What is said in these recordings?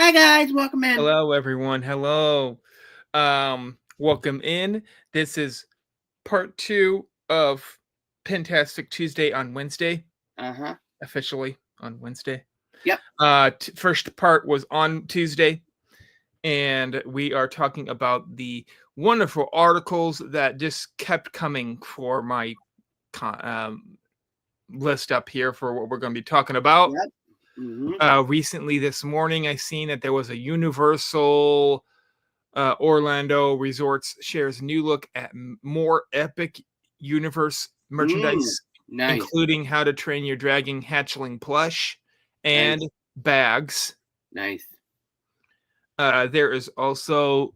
Hi guys, welcome in. Hello, everyone. Hello. Welcome in. This is part 2 of Pin-tastic Tuesday on Wednesday. Officially on Wednesday. Yep. First part was on Tuesday, and we are talking about the wonderful articles that just kept coming for my list up here for what we're going to be talking about. Yep. Mm-hmm. Recently this morning, I seen that there was a Universal Orlando Resorts shares new look at more epic universe merchandise, Nice. including How to Train Your Dragon hatchling plush and bags. Nice. There is also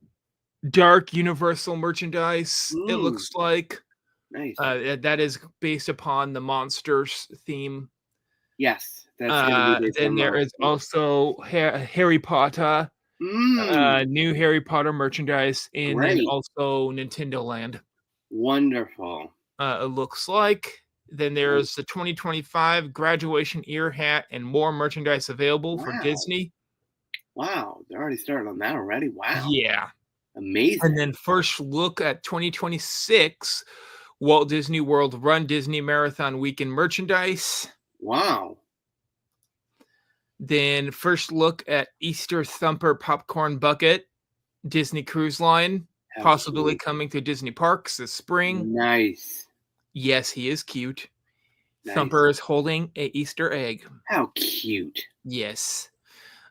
dark Universal merchandise. It looks like nice. that is based upon the monsters theme. Yes. That's then there is also Harry Potter. New Harry Potter merchandise, and then also Nintendo Land. Wonderful. It looks like. Then there's the 2025 graduation ear hat and more merchandise available for Disney. Wow, they're already starting on that already. Wow. Yeah. Amazing. And then first look at 2026 Walt Disney World Run Disney Marathon Weekend merchandise. Wow. Then first look at Easter Thumper Popcorn Bucket Disney Cruise Line, possibly coming to Disney Parks this spring. Nice. Yes, he is cute. Nice. Thumper is holding a Easter egg. How cute. Yes.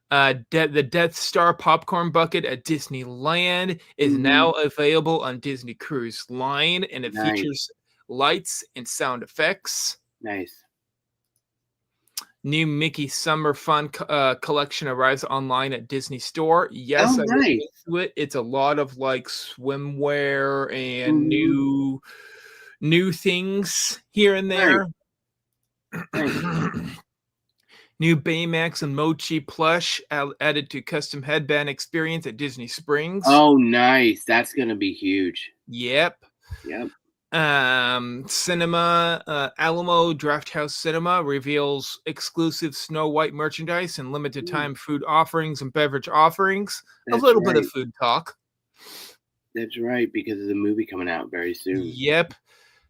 The Death Star Popcorn Bucket at Disneyland is now available on Disney Cruise Line, and it features lights and sound effects. Nice. New Mickey Summer Fun collection arrives online at Disney Store. Yes, nice. It's a lot of like swimwear and new things here and there. New Baymax and Mochi plush added to custom headband experience at Disney Springs. Oh, nice. That's gonna be huge. Yep. Cinema Alamo Drafthouse Cinema reveals exclusive Snow White merchandise and limited time food offerings and beverage offerings. That's a little bit of food talk. That's right, because of the movie coming out very soon. Yep.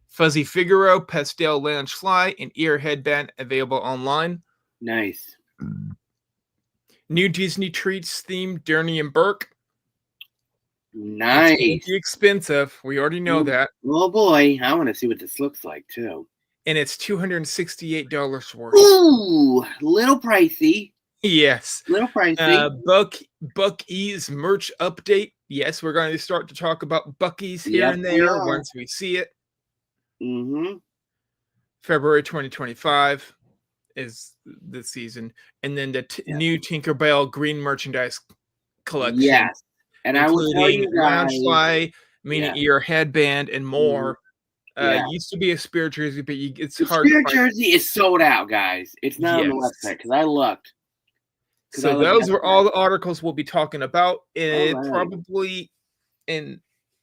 Fuzzy Figaro Pastel Lounge Fly and ear headband available online. Nice. New Disney Treats themed Derny and Burke. Nice. It's expensive. We already know that. Oh boy, I want to see what this looks like too. And it's $268 worth. Ooh, little pricey. Yes. Little pricey. Buc-ee's merch update. Yes, we're going to start to talk about Buc-ee's here and there once we see it. February 2025 is the season. And then the new Tinkerbell green merchandise collection. Yes. And I will tell you guys, Loungefly, mini ear headband, and more. Used to be a Spirit jersey, but it's hard. Spirit jersey is sold out, guys. It's not on the website because I looked. So those were all the articles we'll be talking about. Probably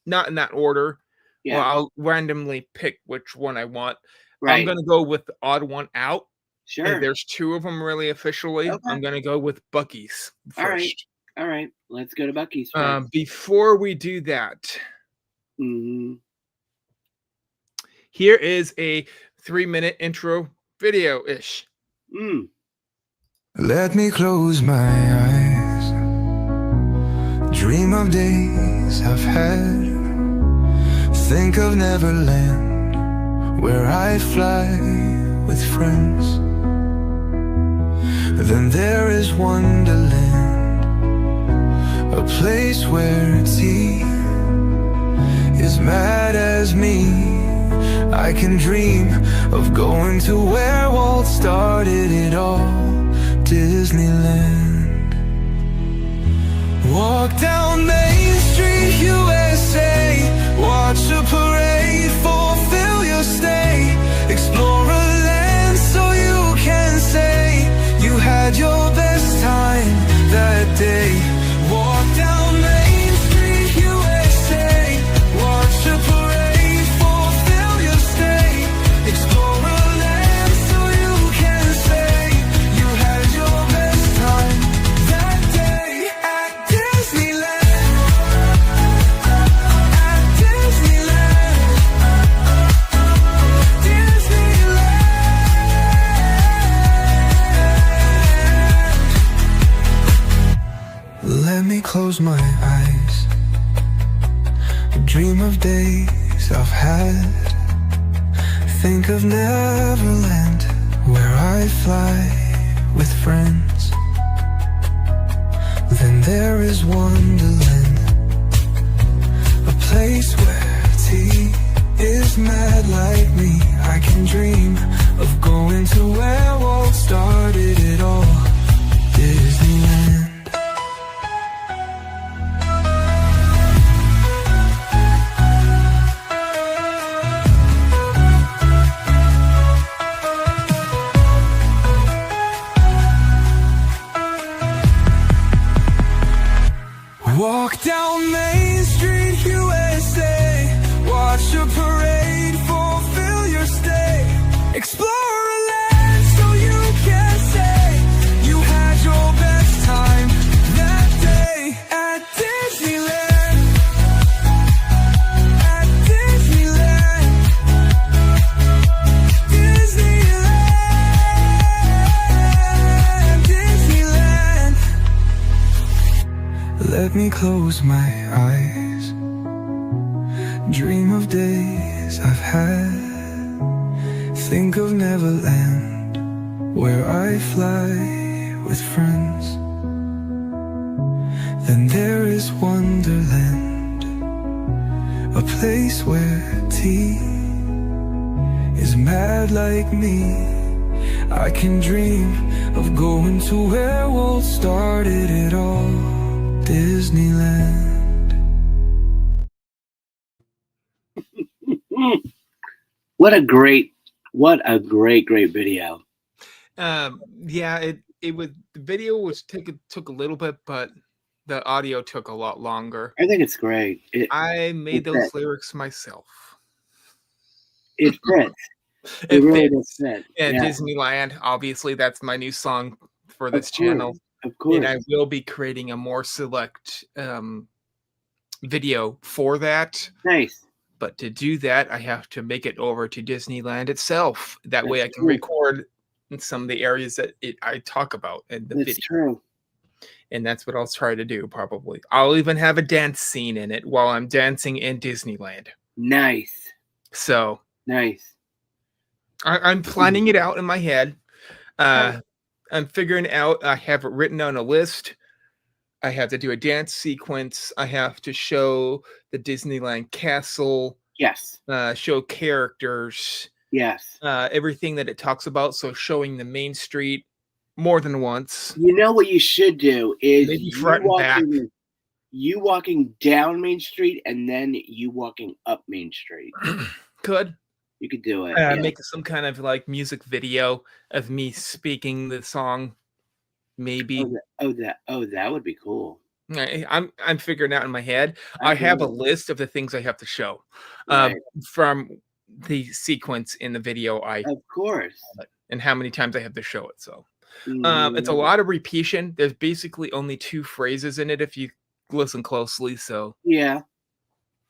not in that order. Yeah. Well, I'll randomly pick which one I want. I'm going to go with the odd one out. Sure. And there's two of them really officially. I'm going to go with Buc-ee's first. All right, let's go to Buc-ee's. Before we do that, here is a 3-minute intro video-ish. Let me close my eyes, dream of days I've had, think of Neverland, where I fly with friends. Then there is Wonderland, a place where tea is mad as me. I can dream of going to where Walt started it all, Disneyland. Walk down Main Street, USA, watch a parade, fulfill your stay, explore a land so you can say you had your best time that day. Walk down Main Street, USA, watch a parade, fulfill your stay, explore a land so you can say you had your best time that day. close my eyes, dream of days I've had. Think of Neverland, where I fly with friends. Then there is Wonderland, a place where tea is mad like me. I can dream of going to where Walt started it all, Disneyland. Walk down Main Street, USA, watch a parade, fulfill your stay. Explore a land so you can say you had your best time that day at Disneyland. At Disneyland. Disneyland. Disneyland. Let me close my eyes, dream of days I've had. Think of Neverland, where I fly with friends. Then there is Wonderland, a place where tea is mad like me. I can dream of going to where Walt started it all, Disneyland. What a great video. Yeah, it was, the video was took a little bit, but the audio took a lot longer. I think it's great. I made those lyrics myself. It fits. It really does fit. And yeah. Disneyland, obviously, that's my new song for this channel. Of course. And I will be creating a more select video for that. Nice. But to do that, I have to make it over to Disneyland itself. That way I can record in some of the areas that I talk about in the video. That's true. And that's what I'll try to do, probably. I'll even have a dance scene in it while I'm dancing in Disneyland. Nice. So. Nice. I'm planning it out in my head. I'm figuring out, I have it written on a list. I have to do a dance sequence. I have to show the Disneyland castle. Yes. Show characters. Yes. Everything that it talks about. So showing the main street more than once. You know what you should do is maybe front and back. You walking down Main Street and then you walking up Main Street. Could. You could do it. Make some kind of like music video of me speaking the song. Maybe. That would be cool. I'm figuring out in my head. I have a list of the things I have to show from the sequence in the video. Of course. And how many times I have to show it. So it's a lot of repetition. There's basically only 2 phrases in it if you listen closely. So yeah.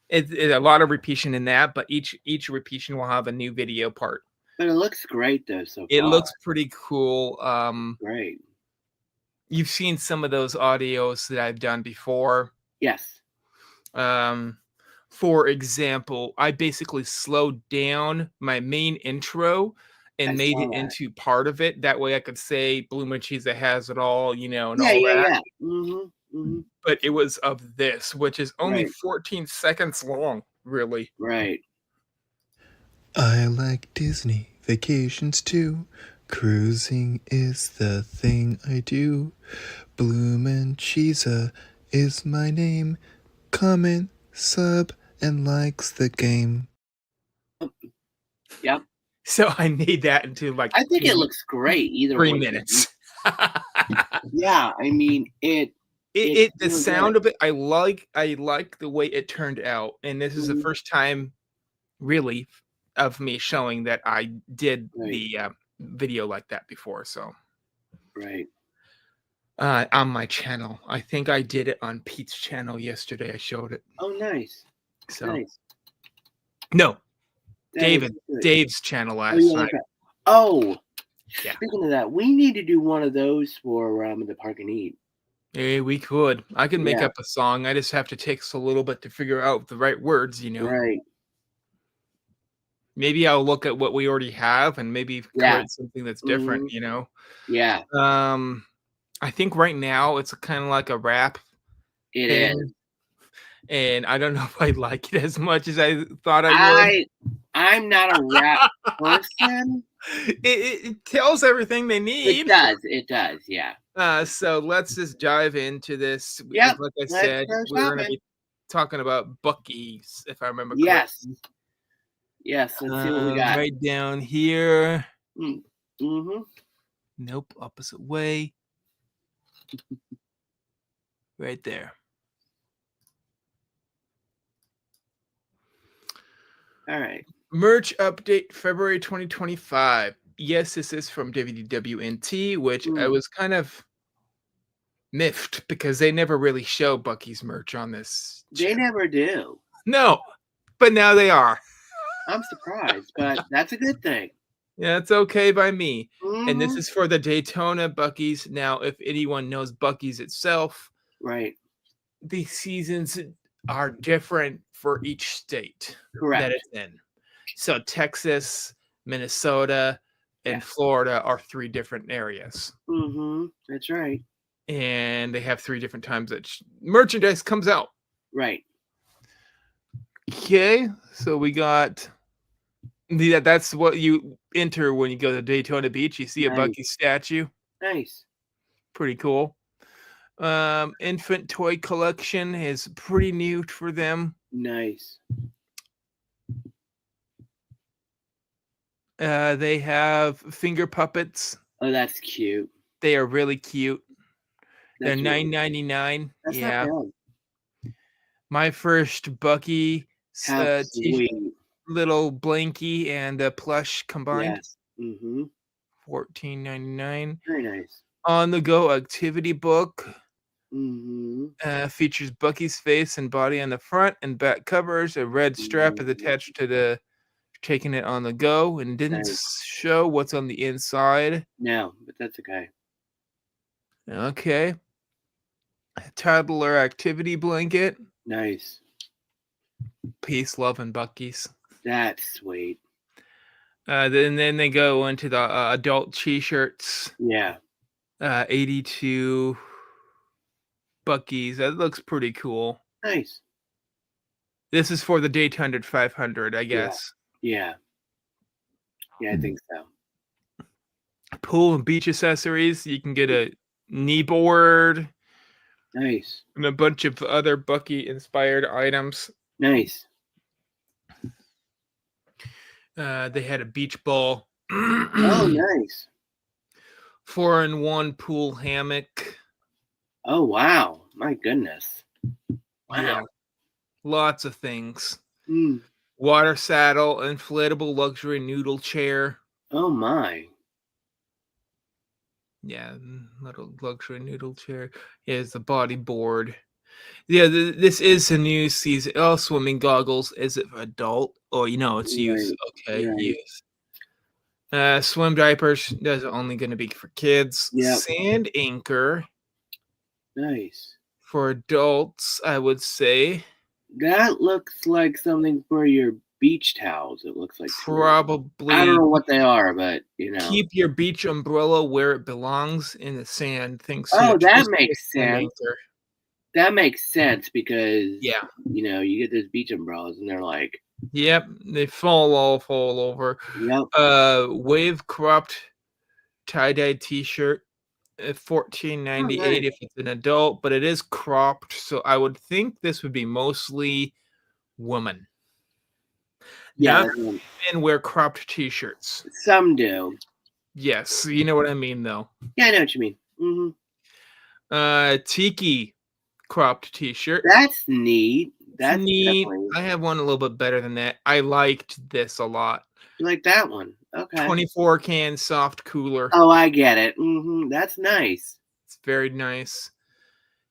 It's a lot of repetition in that, but each repetition will have a new video part. But it looks great though. So it looks pretty cool. Great. You've seen some of those audios that I've done before. Yes. For example, I basically slowed down my main intro and made it into part of it. That way I could say Blue Machisa has it all, and all that. Yeah. Mm-hmm. Mm-hmm. But it was of this, which is only 14 seconds long, really. Right. I like Disney vacations too. Cruising is the thing I do. Blue Machisa is my name. Comment, sub, and likes the game. Yep. So I made that into like. I think it looks great. Either 3 minutes. Yeah, I mean it. The sound of it, I like the way it turned out, and this is the first time, really, of me showing that I did the video like that before. So, on my channel, I think I did it on Pete's channel yesterday. I showed it. Oh, nice. So, nice. No, Dave's channel last night. Oh, yeah. Speaking of that, we need to do one of those for the Park and Eat. Hey, we could. I could make up a song. I just have to take a little bit to figure out the right words, Right. Maybe I'll look at what we already have and maybe create something that's different, Yeah. I think right now it's kind of like a rap thing. Is. And I don't know if I like it as much as I thought I would. I'm not a rap person. It tells everything they need. It does, yeah. So let's just dive into this. Yep. Like I said, we're going to be talking about Buc-ee's, if I remember correctly. Yes, let's see what we got. Right down here. Mm-hmm. Nope, opposite way. Right there. All right. Merch update February 2025. Yes, this is from WDWNT, which I was kind of miffed because they never really show Buc-ee's merch on this. They never do. No, but now they are. I'm surprised, but that's a good thing. Yeah, it's okay by me. And this is for the Daytona Buc-ee's. Now, if anyone knows Buc-ee's itself, right, the seasons are different for each state that it's in. So Texas, Minnesota, and Florida are 3 different areas. That's right. And they have 3 different times that merchandise comes out. Right. Okay, so we got that's what you enter when you go to Daytona Beach. You see a Buc-ee's statue. Nice. Pretty cool. Infant toy collection is pretty new for them. Nice. They have finger puppets. Oh, that's cute. They are really cute. They're really $9.99. That's not bad. My first Buc-ee little blankie and a plush combined. Yes. $14.99. Very nice. On the go activity book. Features Buc-ee's face and body on the front and back covers. A red strap is attached to the taking it on the go, and didn't show what's on the inside. No, but that's okay. Okay. A toddler activity blanket. Nice. Peace, love, and Buc-ee's. That's sweet. Then they go into the adult t-shirts. Yeah. 82 Buc-ee's. That looks pretty cool. Nice. This is for the Daytona 500, I guess. Yeah, I think so. Pool and beach accessories. You can get a kneeboard. Nice. And a bunch of other Buc-ee inspired items. Nice. They had a beach ball. Oh, nice. 4-in-1 pool hammock. Oh, wow. My goodness. Wow. Yeah. Lots of things. Water saddle, inflatable luxury noodle chair. Oh, my. Yeah, little luxury noodle chair. Here's the body board. Yeah, this is a new season. Oh, swimming goggles. Is it for adult? Oh, it's used. Okay, used. Swim diapers. Those are only going to be for kids. Yep. Sand anchor. Nice. For adults, I would say. That looks like something for your beach towels. It looks like probably. I don't know what they are, but keep your beach umbrella where it belongs in the sand. Oh, that makes sense. That makes sense because you get those beach umbrellas and they're like, yep, they fall over. Yep. Wave cropped tie-dye t-shirt. $14.98 if it's an adult, but it is cropped, so I would think this would be mostly women. Yeah, men wear cropped t-shirts. Some do. Yes, you know what I mean, though. Yeah, I know what you mean. Tiki cropped t-shirt. That's neat. That's neat. I have one a little bit better than that. I liked this a lot. You like that one? Okay. 24 can soft cooler. Oh, I get it. That's nice. It's very nice.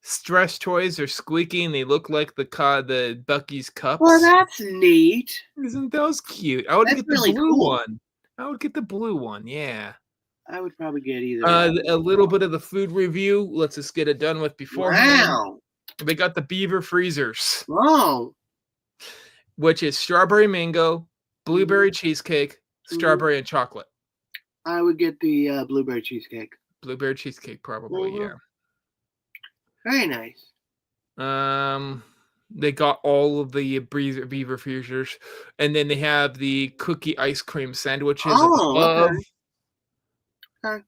Stress toys are squeaky and they look like the Buc-ee's cups. Well, that's neat. Isn't those cute? I would get the blue one. I would get the blue one. Yeah. I would probably get either. A little bit of the food review. Let's just get it done with beforehand. Wow. They got the Beaver freezers. Oh. Which is strawberry mango, blueberry cheesecake, strawberry and chocolate. I would get the blueberry cheesecake. Blueberry cheesecake, probably, yeah. Very nice. They got all of the Beaver freezers, and then they have the cookie ice cream sandwiches above. Okay.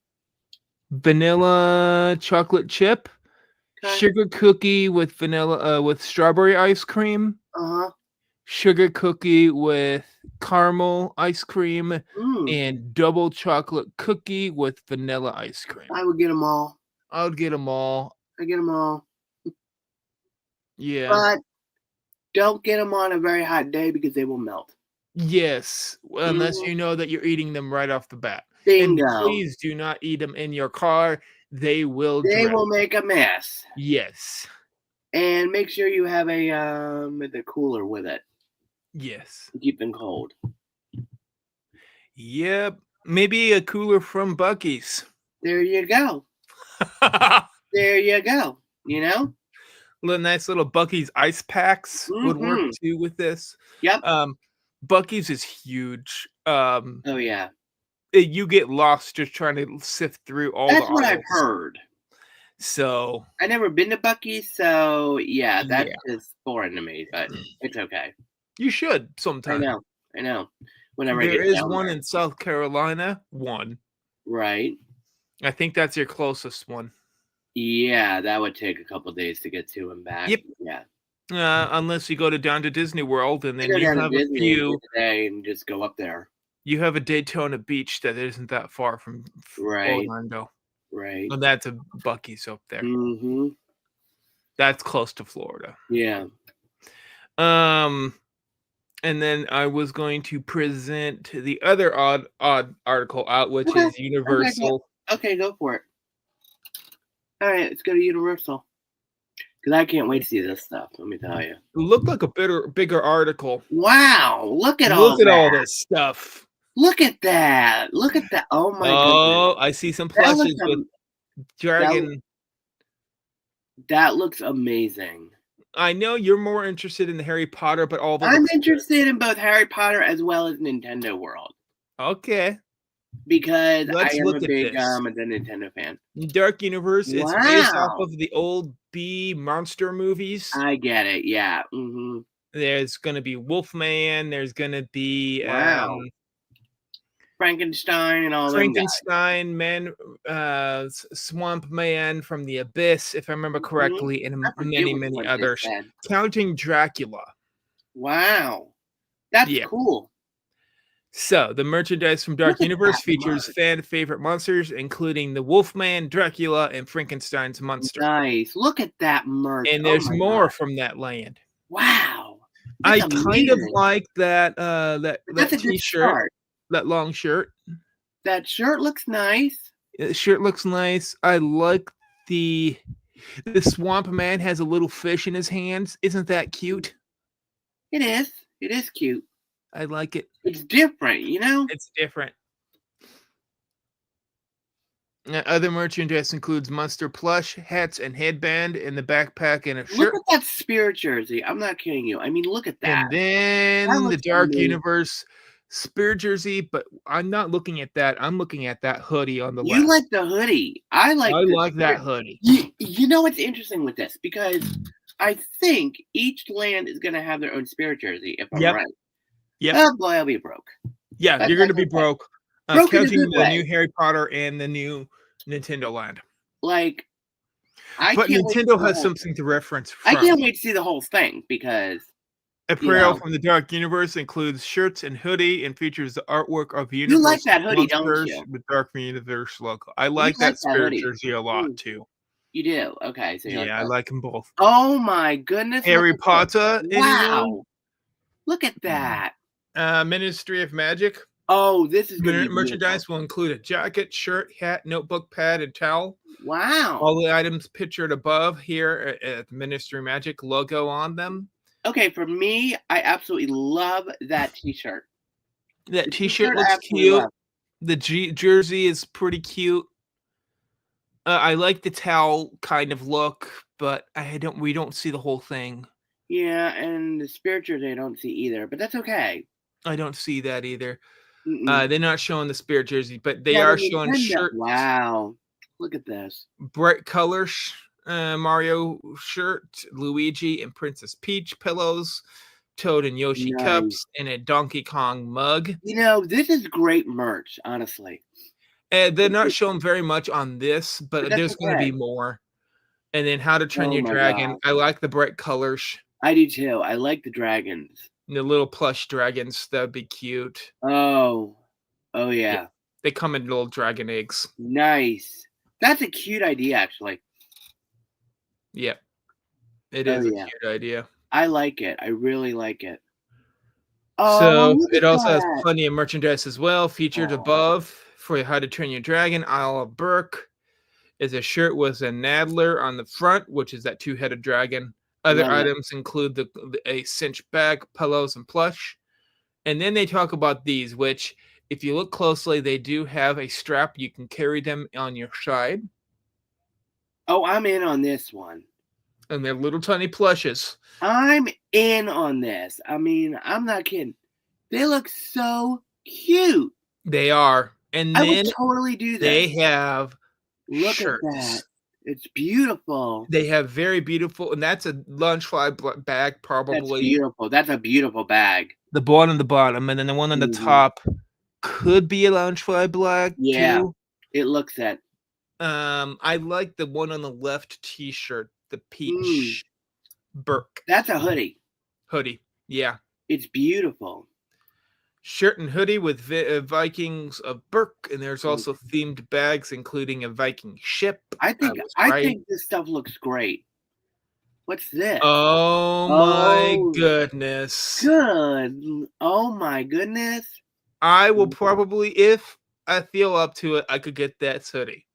Vanilla chocolate chip, sugar cookie with vanilla with strawberry ice cream. Sugar cookie with caramel ice cream and double chocolate cookie with vanilla ice cream. I would get them all. I would get them all. I get them all. Yeah. But don't get them on a very hot day because they will melt. Yes, unless you know that you're eating them right off the bat. Bingo. And please do not eat them in your car. They will make a mess. Yes. And make sure you have the cooler with it. Yes. Keep them cold. Yep. Maybe a cooler from Buc-ee's. There you go. There you go. You know? Nice little Buc-ee's ice packs would work too with this. Yep. Buc-ee's is huge. Oh yeah. You get lost just trying to sift through all That's the what I've heard. So I never been to Buc-ee's, so yeah, that's just foreign to me, but it's okay. You should sometime. I know. Whenever there is one in South Carolina. One. Right. I think that's your closest one. Yeah, that would take a couple days to get to and back. Yep. Yeah. Unless you go down to Disney World and then you have a few today and just go up there. You have a Daytona Beach that isn't that far from Orlando. Right. And that's a Buc-ee's up there. Mm-hmm. That's close to Florida. Yeah. And then I was going to present the other odd article out, which is Universal. Okay, go for it. All right, let's go to Universal. Because I can't wait to see this stuff, let me tell you. It looked like a bigger article. Wow, look at all this stuff. Look at that. Look at that. Oh, my goodness. Oh, I see some plushes with dragon. That looks amazing. I know you're more interested in the Harry Potter, but I'm interested in both Harry Potter as well as Nintendo World. Okay. Because I am a big Nintendo fan. Dark Universe is based off of the old B monster movies. I get it, yeah. Mm-hmm. There's going to be Wolfman. There's going to be Frankenstein and all that. Frankenstein, Swamp Man from the Abyss, if I remember correctly, and many others. Counting Dracula. Wow. That's cool. So, the merchandise from Dark Universe features fan favorite monsters, including the Wolfman, Dracula, and Frankenstein's monster. Nice. Look at that merch. And there's more from that land. Wow. I kind of like that t-shirt. That long shirt. That shirt looks nice. The shirt looks nice. I like the Swamp Man has a little fish in his hands. Isn't that cute? It is. It is cute. I like it. It's different, you know? It's different. Other merchandise includes monster plush, hats and headband, and the backpack and a shirt. Look at that spirit jersey. I'm not kidding you. I mean, look at that. And then the Dark Universe spirit jersey, but I'm not looking at that. I'm looking at that hoodie on the left. You like the hoodie. I like that hoodie. You know what's interesting with this? Because I think each land is going to have their own spirit jersey, if I'm right. Yeah. Oh boy, I'll be broke. Yeah, you're going to be broke. Counting the new Harry Potter and the new Nintendo Land. Like, but Nintendo has something to reference from. I can't wait to see the whole thing because apparel from the Dark Universe includes shirts and hoodie and features the artwork of Universe. You like that hoodie, don't you? The Dark Universe logo. I like that spirit jersey a lot too. You do? Okay. So I like them both. Oh my goodness. Harry Potter. Wow. Look at that. Ministry of Magic. Oh, this is merchandise will include a jacket, shirt, hat, notebook, pad, and towel. Wow. All the items pictured above here at the Ministry of Magic logo on them. Okay, for me, I absolutely love that t-shirt. That t-shirt looks cute. The jersey is pretty cute. I like the towel kind of look, but we don't see the whole thing. Yeah, and the spirit jersey I don't see either, but that's okay. I don't see that either. They're not showing the spirit jersey, but they Yeah, are the showing Nintendo. shirts. Wow. Look at this. Bright color Mario shirt, Luigi and Princess Peach pillows, Toad and Yoshi cups, and a Donkey Kong mug. You know, this is great merch, honestly. They're not showing very much on this, but there's going to be more. And then How to Train Your Dragon. God. I like the bright colors. I do too. I like the dragons. The little plush dragons. That'd be cute. Oh yeah. They come in little dragon eggs. Nice. That's a cute idea, actually. Yeah. It is a cute idea. I like it. I really like it. So it also has plenty of merchandise as well. Featured above for How to Train Your Dragon, Isle of Berk is a shirt with a Nadler on the front, which is that two-headed dragon. Other items include a cinch bag, pillows, and plush. And then they talk about these, which, if you look closely, they do have a strap. You can carry them on your side. Oh, I'm in on this one. And they're little tiny plushes. I'm in on this. I mean, I'm not kidding. They look so cute. They are. And I then would totally do this. They have Look shirts. at that. It's beautiful. They have very beautiful, and that's a lunch fly bag, probably. That's beautiful. That's a beautiful bag. The bottom, and then the one on the top could be a lounge fly bag. Yeah, too. It looks it. I like the one on the left T-shirt, the peach Burke. That's a hoodie. Yeah. It's beautiful. Shirt and hoodie with Vikings of Burke, and there's also themed bags, including a Viking ship. I think this stuff looks great. What's this? Oh my goodness! Good. Oh my goodness! I will probably, if I feel up to it, I could get that hoodie.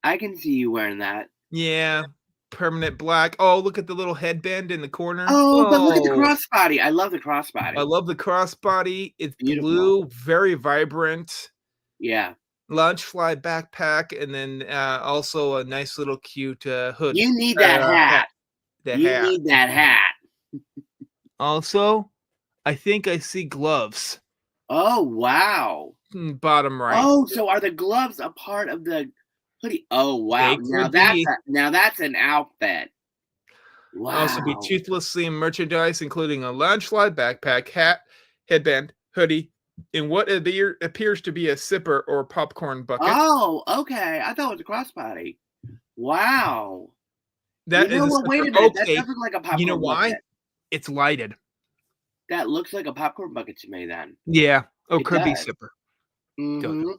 I can see you wearing that. Yeah. Permanent black. Oh, look at the little headband in the corner. Oh, but look at the crossbody. I love the crossbody. I love the crossbody. It's beautiful. Blue, very vibrant. Yeah. Lunch fly backpack, and then also a nice little cute hood. You need that hat. You need that hat. Also, I think I see gloves. Oh, wow. Bottom right. Oh, so are the gloves a part of the hoodie? Oh, wow. Now that's an outfit. Wow. Also be toothless themed merchandise, including a lunch fly backpack, hat, headband, hoodie, in what appears to be a sipper or popcorn bucket. Oh, okay. I thought it was a crossbody. Wow. Wait a minute. Okay. That doesn't look like a popcorn bucket. You know why? It's lighted. That looks like a popcorn bucket to me then. Yeah. Oh, could be sipper. Mm-hmm.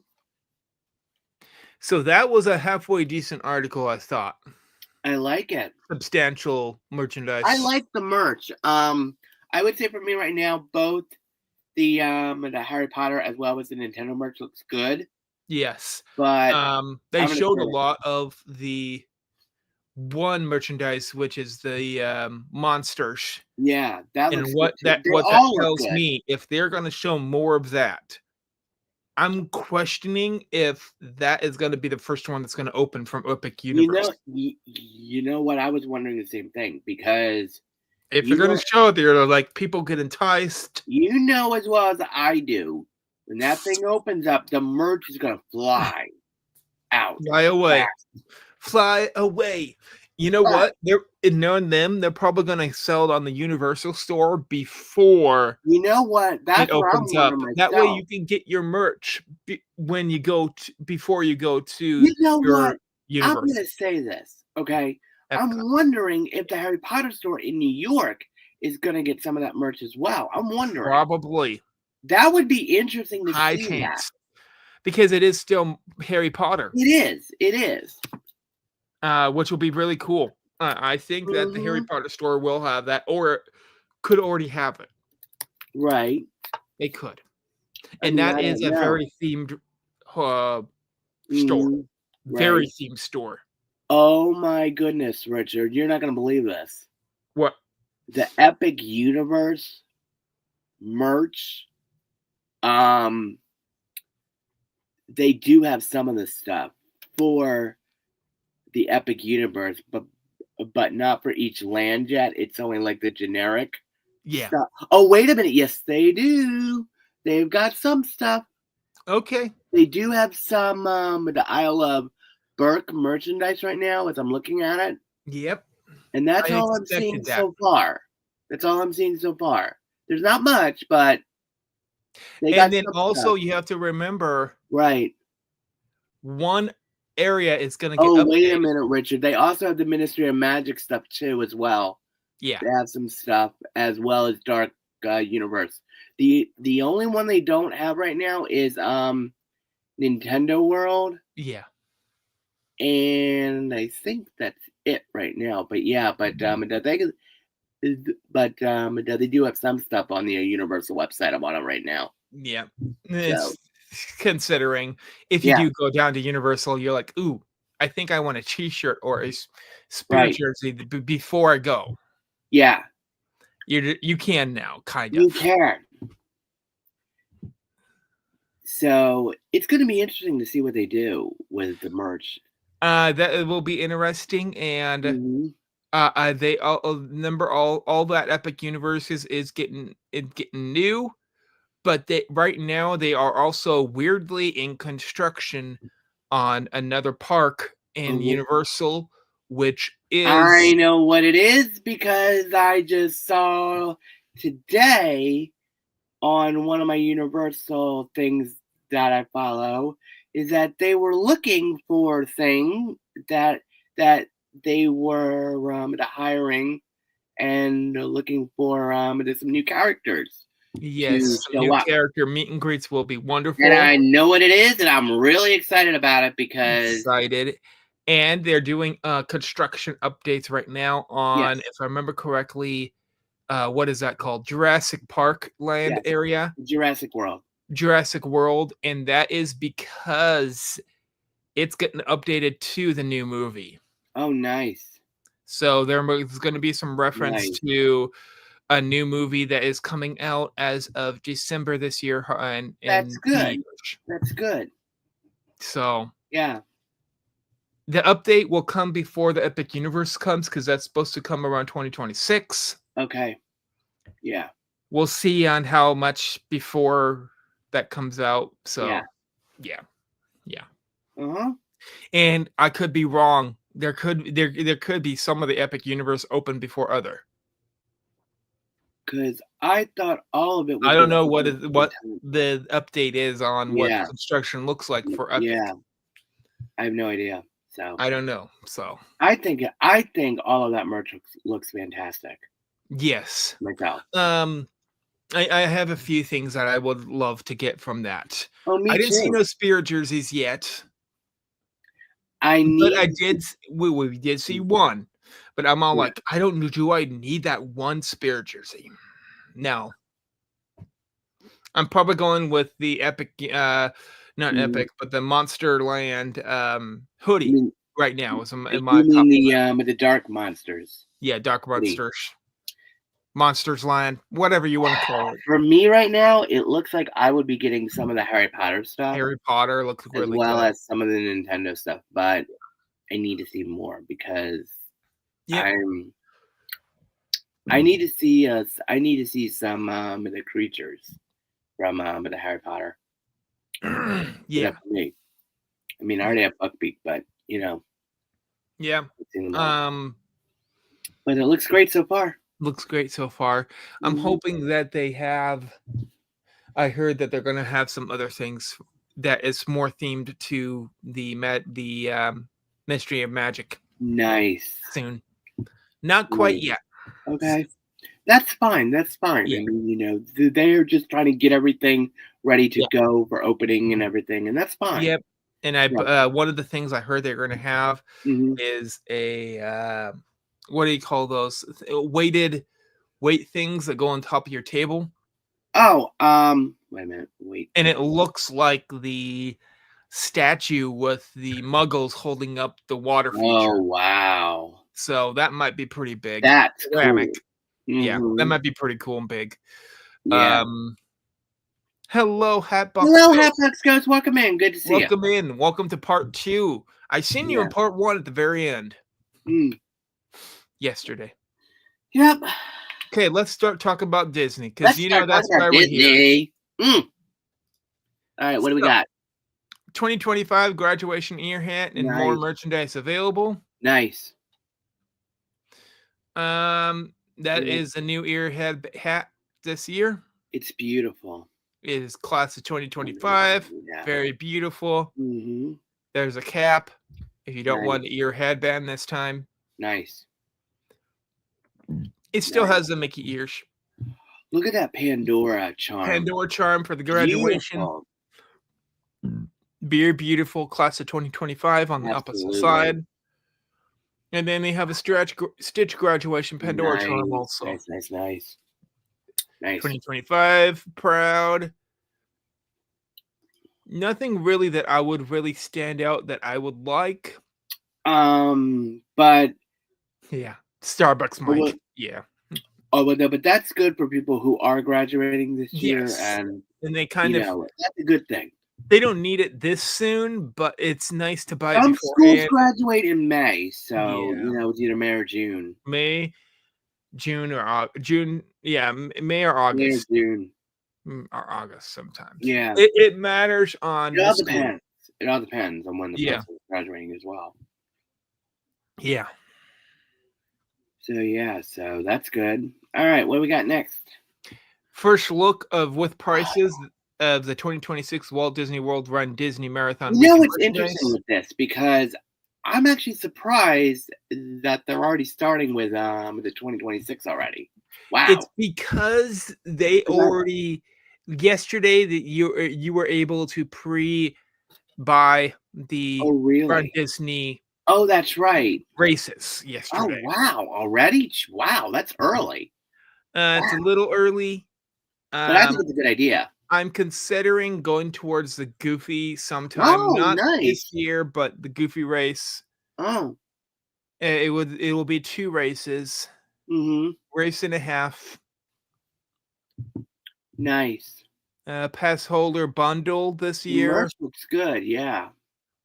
So that was a halfway decent article, I thought. I like it. Substantial merchandise. I like the merch. I would say for me right now, both the Harry Potter as well as the Nintendo merch looks good. Yes. But they showed a lot of the one merchandise, which is the monsters. Yeah, that looks what good. That tells me, if they're going to show more of that, I'm questioning if that is going to be the first one that's going to open from Epic Universe. You know what? I was wondering the same thing, because if they're going to show it there, like, people get enticed. You know as well as I do, when that thing opens up, the merch is going to fly out. Fly away. Fly away. You know what? Knowing them, they're probably going to sell it on the Universal Store before. You know what? That's it opens up. That way, you can get your merch when you go before you go to. You know what? Universe. I'm going to say this, okay? I'm wondering if the Harry Potter store in New York is going to get some of that merch as well. I'm wondering. Probably. That would be interesting to see. High chance. Because it is still Harry Potter. It is. It is. Which will be really cool. I think that the Harry Potter store will have that, or could already have it. Right. They could. And that is a very themed store. Very themed store. Oh my goodness, Richard. You're not going to believe this. What? The Epic Universe merch they do have some of the stuff for the Epic Universe, but not for each land yet. It's only like the generic stuff. Oh, wait a minute. Yes, they do. They've got some stuff. Okay. They do have some the Isle of Berk merchandise right now as I'm looking at it. Yep. And that's all I'm seeing so far. That's all I'm seeing so far. There's not much, but and then also you have to remember, right? One area is going to get. Oh, updated. Wait a minute, Richard. They also have the Ministry of Magic stuff too, as well. Yeah, they have some stuff as well as Dark Universe. The only one they don't have right now is Nintendo World. Yeah, and I think that's it right now. But yeah, but they do have some stuff on the Universal website. I'm on it right now. Yeah, it's considering if you do go down to Universal, you're like, ooh, I think I want a T-shirt or a spirit jersey before I go. Yeah, you can now, kind of. You can. So it's going to be interesting to see what they do with the merch. That will be interesting, and they all that Epic Universes is getting new, but right now they are also weirdly in construction on another park in Universal, which is I know what it is because I just saw today on one of my Universal things that I follow is that they were looking for things that they were hiring and looking for some new characters. Yes, some new character meet and greets will be wonderful. And I know what it is, and I'm really excited about it because and they're doing construction updates right now on, if I remember correctly, what is that called? Jurassic Park land area? Jurassic World. Jurassic World, and that is because it's getting updated to the new movie. Oh, nice. So there's going to be some reference to a new movie that is coming out as of December this year. That's good. That's good. So yeah. The update will come before the Epic Universe comes because that's supposed to come around 2026. Okay. Yeah. We'll see on how much before that comes out. So, yeah. And I could be wrong. There could be some of the Epic Universe open before other. Because I thought all of it. I don't know what the update is on what construction looks like for Epic. Yeah. I have no idea. So I don't know. So I think all of that merch looks fantastic. Yes. Myself. I have a few things that I would love to get from that. Oh, me I didn't too. see no spirit jerseys yet. We did see one, but I'm all like, do I need that one spirit jersey? No. I'm probably going with the Epic, not Epic, but the Monsterland hoodie right now. Is in my top the Dark Monsters. Yeah, Dark Monsters. Monsters Land, whatever you want to call it. For me right now, it looks like I would be getting some of the Harry Potter stuff. Harry Potter looks really good. As well as some of the Nintendo stuff, but I need to see more because I need to see some of the creatures from the Harry Potter. Yeah. For me. I mean, I already have Buckbeak, but Yeah. But it looks great so far. Looks great so far. I'm hoping that they have. I heard that they're going to have some other things that is more themed to the Mystery of Magic. Nice. Soon. Not quite yet. Okay. That's fine. That's fine. Yeah. I mean, they're just trying to get everything ready to go for opening and everything, and that's fine. Yep. And one of the things I heard they're going to have is a what do you call those weight things that go on top of your table? Oh, wait a minute. Wait. And it looks like the statue with the Muggles holding up the water feature. Oh, wow. So that might be pretty big. That's ceramic. Cool. Yeah, that might be pretty cool and big. Yeah. Hello, Hatbox. Hello, Hatbox Ghost. Welcome in. Good to see you. Welcome in. Welcome to part 2. I seen you in part 1 at the very end. Yesterday. Yep. Okay, let's start talking about Disney because that's why we're here. All right, what do we got? 2025 graduation ear hat and more merchandise available. Nice. That is a new ear hat this year. It's beautiful. It is class of 2025. Yeah. Very beautiful. Mm-hmm. There's a cap if you don't want an ear headband this time. Nice. It still has the Mickey ears. Look at that Pandora charm. Pandora charm for the graduation. Beautiful. Very beautiful class of 2025 on the opposite side. And then they have a Stitch graduation Pandora charm also. Nice. 2025, proud. Nothing really that I would really stand out that I would like. But yeah, Starbucks might. Yeah. Oh, but that's good for people who are graduating this year, and they kind of that's a good thing. They don't need it this soon, but it's nice to buy. Some schools graduate in May, so it's either May or June. May, June, or June. Yeah, May or August. May or June. Or August sometimes. Yeah. It matters on. It all depends. It all depends on when the person is graduating as well. Yeah. So that's good. All right, what do we got next? First look with prices of the 2026 Walt Disney World Run Disney Marathon. It's interesting with this because I'm actually surprised that they're already starting with the 2026 already. Wow. It's because they already yesterday that you were able to pre-buy the Run Disney. Oh, that's right. Races yesterday. Oh, wow. Already? Wow, that's early. It's a little early. But I think it's a good idea. I'm considering going towards the Goofy sometime. Not this year, but the Goofy race. Oh. It will be 2 races. Mm-hmm. Race and a half. Nice. Pass holder bundle this year. Merch looks good, yeah.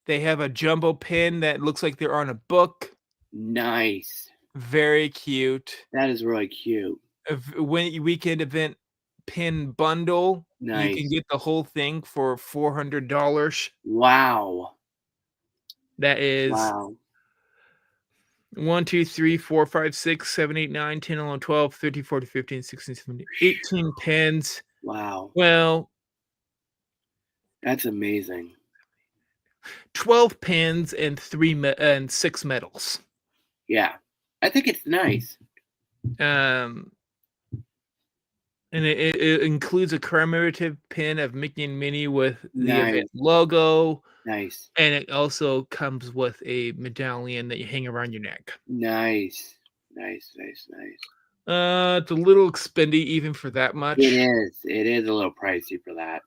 They have a jumbo pin that looks like they're on a book. Nice. Very cute. That is really cute. Weekend event pin bundle. Nice. You can get the whole thing for $400. Wow. That is 1, 2, 3, 4, 5, 6, 7, 8, 9, 10, 11, 12, 13, 14, 15, 16, 17, 18 pins. Wow. Well, that's amazing. 12 pins and 6 medals. Yeah. I think it's nice. And it includes a commemorative pin of Mickey and Minnie with the event logo. Nice. And it also comes with a medallion that you hang around your neck. Nice. It's a little expendy even for that much. It is a little pricey for that.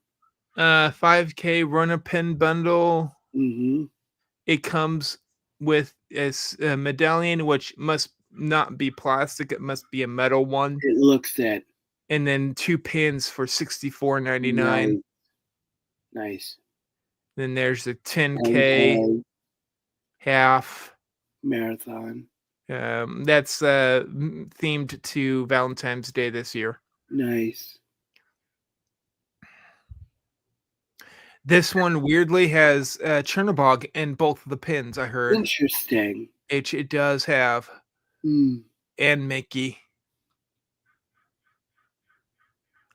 5K runner pin bundle. Mm-hmm. It comes with a medallion, which must not be plastic. It must be a metal one. It looks it. And then 2 pins for $64.99. Nice. Then there's the 10K half marathon. That's themed to Valentine's Day this year. Nice. This one weirdly has Chernobog in both of the pins, I heard. Interesting. It does have. And Mickey.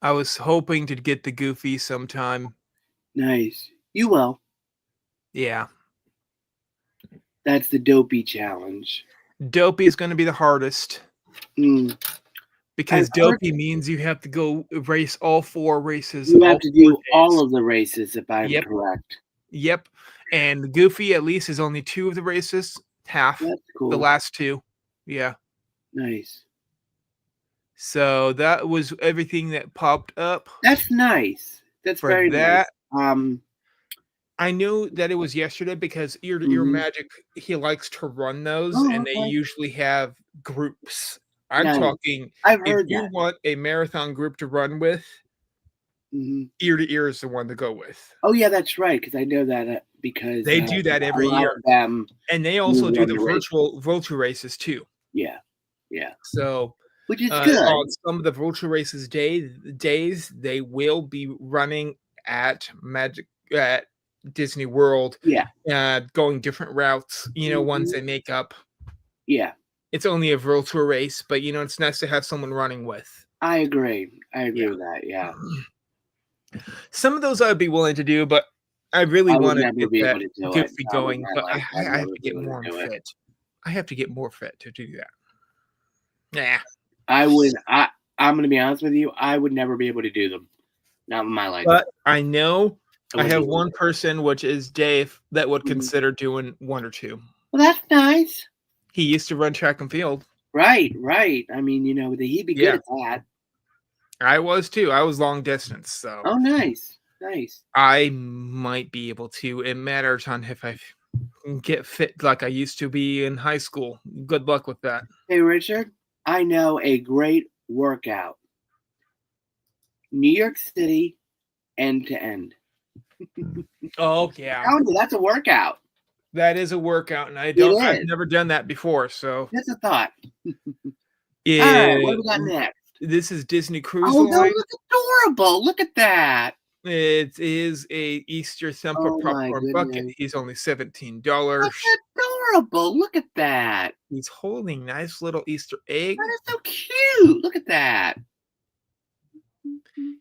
I was hoping to get the Goofy sometime. Nice. You will. Yeah. That's the Dopey challenge. Dopey is going to be the hardest. Because Dopey means you have to go race all 4 races. You have to do all of the races, if I'm correct. Yep. And Goofy at least is only 2 of the races. Half. That's cool. The last 2. Yeah. Nice. So that was everything that popped up. That's nice. That's very nice. I knew that it was yesterday because your Magic, he likes to run those, and they usually have groups. I'm talking. I've heard if you want a marathon group to run with, Ear to ear is the one to go with. Oh yeah, that's right. Because I know that because they do that every year, and they also do the virtual races too. Yeah. So, which is good. On some of the virtual races days, they will be running at Disney World. Yeah. Going different routes. Ones they make up. Yeah. It's only a virtual race, but it's nice to have someone running with. I agree with that. Yeah. Some of those I'd be willing to do, but I really want to get that goofy going. But I have to get more fit. I have to get more fit to do that. Nah. I'm going to be honest with you. I would never be able to do them. Not in my life. But I know I have one person, which is Dave, that would consider doing one or two. Well, that's nice. He used to run track and field. Right. I mean, he'd be good at that. I was too. I was long distance, so. Oh, nice. I might be able to. It matters on if I get fit like I used to be in high school. Good luck with that. Hey, Richard, I know a great workout. New York City, end to end. Oh, yeah. That's a workout. That is a workout, and I've never done that before, so. That's a thought. All right, what do we got next? This is Disney Cruise Line. No, look adorable. Look at that. It is a Easter Thumper popcorn bucket. He's only $17. That's adorable. Look at that. He's holding nice little Easter egg. That is so cute. Look at that.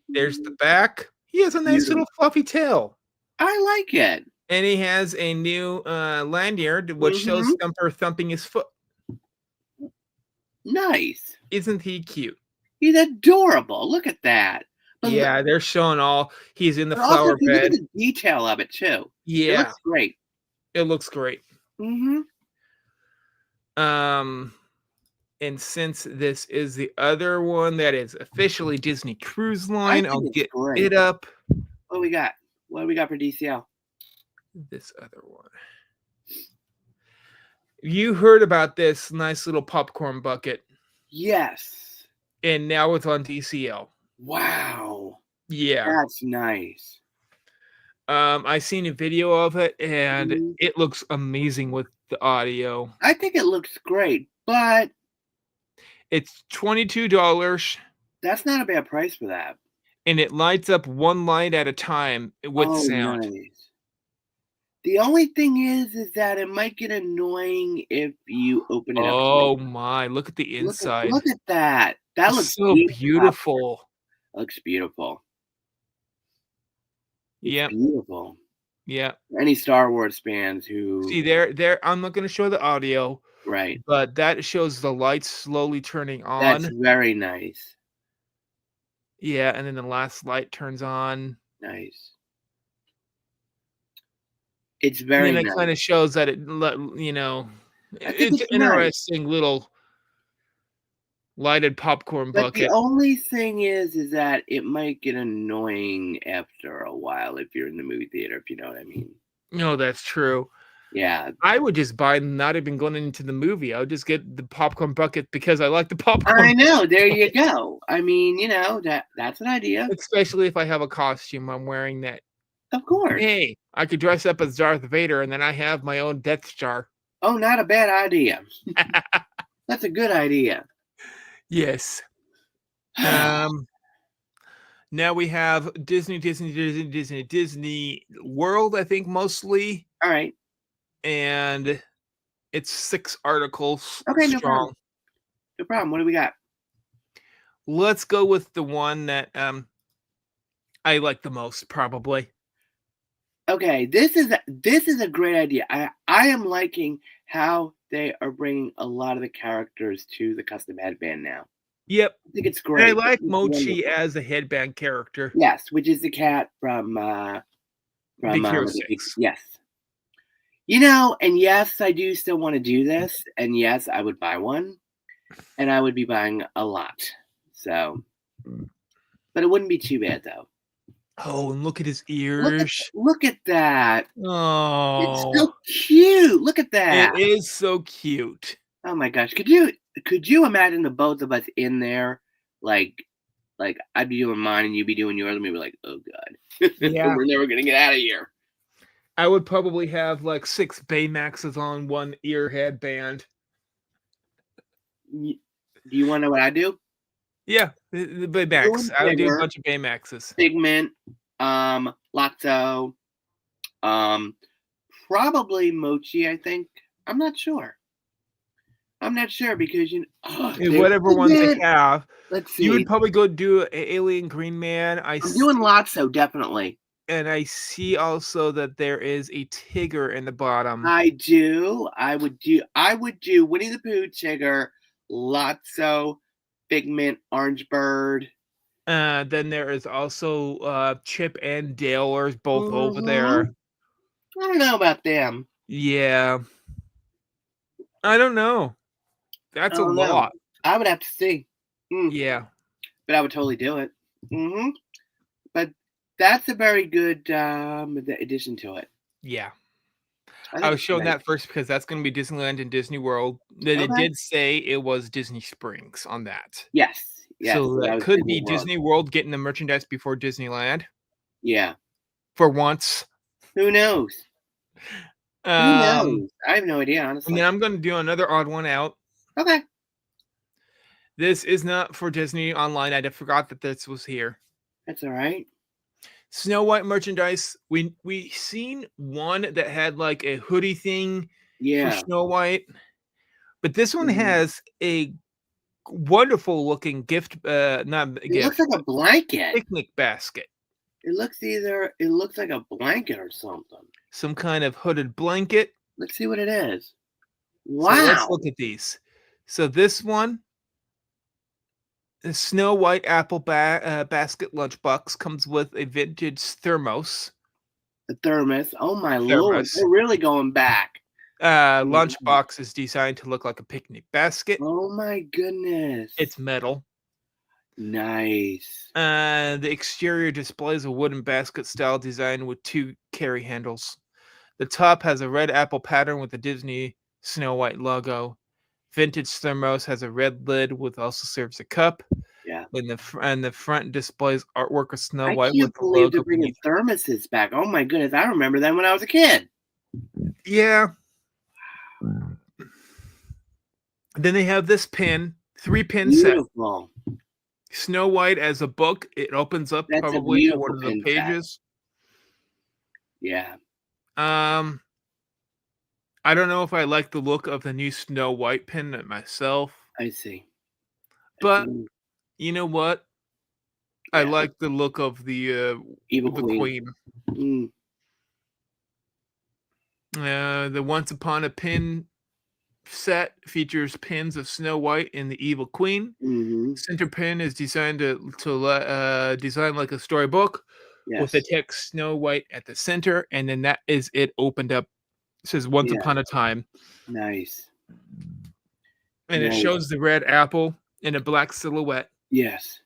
There's the back. He has a nice little fluffy tail. I like it. And he has a new lanyard, which shows Thumper thumping his foot. Nice. Isn't he cute? He's adorable. Look at that. But they're showing he's in the flower bed. Look at the detail of it, too. Yeah. It looks great. It looks great. And since this is the other one that is officially Disney Cruise Line, I'll get it up. What do we got? What do we got for DCL? This other one. You heard about this nice little popcorn bucket. Yes. And now it's on DCL. Wow. Yeah. That's nice. I seen a video of it, and it looks amazing with the audio. I think it looks great, but it's $22. That's not a bad price for that. And it lights up one light at a time with sound. Nice. The only thing is that it might get annoying if you open it up. Oh my, look at the inside. Look at that. That looks so beautiful. Looks beautiful. Yeah. Beautiful. Yeah. Any Star Wars fans who see there, I'm not going to show the audio. Right. But that shows the lights slowly turning on. That's very nice. Yeah, and then the last light turns on. Nice. It's very nice. And it kind of shows that it's an interesting little lighted popcorn bucket. The only thing is that it might get annoying after a while if you're in the movie theater, if you know what I mean. No, that's true. Yeah. I would just buy, not even going into the movie. I would just get the popcorn bucket because I like the popcorn. I know. There you go. I mean, that's an idea. Especially if I have a costume I'm wearing that. Of course. Hey, I could dress up as Darth Vader and then I have my own Death Star. Oh, not a bad idea. That's a good idea. Yes. Now we have Disney World, I think, mostly. All right. And it's 6 articles. Okay, strong. No problem. No problem. What do we got? Let's go with the one that I like the most, probably. Okay, this is a great idea. I am liking how they are bringing a lot of the characters to the custom headband now. Yep. I think it's great. And I like Mochi as a headband character. Yes, which is the cat from Big Hero 6. Yes. And yes, I do still want to do this. And yes, I would buy one. And I would be buying a lot. So, but it wouldn't be too bad, though. Oh, and look at his ears. Look at that. Oh. It's so cute. Look at that. It is so cute. Oh, my gosh. Could you imagine the both of us in there, like like I'd be doing mine and you'd be doing yours, and we'd be like, oh god, Yeah. we're never gonna get out of here. I would probably have like 6 Baymaxes on one ear headband. Do you want to know what I do? Yeah, the Baymax. I would do a bunch of Baymaxes. Pigment, Lotso, probably Mochi. I think. I'm not sure because whatever ones they have. Let's see. You would probably go do Alien Green Man. I'm doing Lotso, definitely. And I see also that there is a Tigger in the bottom. I do. I would do Winnie the Pooh, Tigger, Lotso, Figment, Orange Bird. Then there is also Chip and Dale are both over there. I don't know about them. Yeah. I don't know. That's a lot. I would have to see. Yeah. But I would totally do it. But that's a very good addition to it. Yeah. I was showing that first because that's going to be Disneyland and Disney World. Then it did say it was Disney Springs on that. Yes. So that could be Disney World getting the merchandise before Disneyland. Yeah. For once. Who knows? Who knows? I have no idea, honestly. And then I'm going to do another odd one out. Okay. This is not for Disney Online. I forgot that this was here. That's all right. Snow White merchandise. We seen one that had like a hoodie thing for Snow White, but this one has a wonderful looking gift. It looks like a blanket. Picnic basket. It looks like a blanket or something. Some kind of hooded blanket. Let's see what it is. Wow. So let's look at these. So this one, the Snow White apple basket lunchbox comes with a vintage thermos. The thermos. Oh my lord. They're really going back. Lunchbox is designed to look like a picnic basket. Oh my goodness. It's metal. Nice. The exterior displays a wooden basket style design with 2 carry handles. The top has a red apple pattern with the Disney Snow White logo. Vintage thermos has a red lid with also serves a cup. Yeah. And the front displays artwork of Snow White with the logo. They're bringing thermoses back. Oh my goodness, I remember them when I was a kid. Yeah. Then they have this pin, 3-pin set. Snow White as a book. It opens up probably to one of the pages. Yeah. I don't know if I like the look of the new Snow White pin myself. I see. But you know what? I like the look of the Evil Queen. The Once Upon a Pin set features pins of Snow White and the Evil Queen. Center pin is designed to design like a storybook with the text Snow White at the center, and then that is it opened up. It says Once Upon a Time. Nice. And it shows the red apple in a black silhouette. Yes.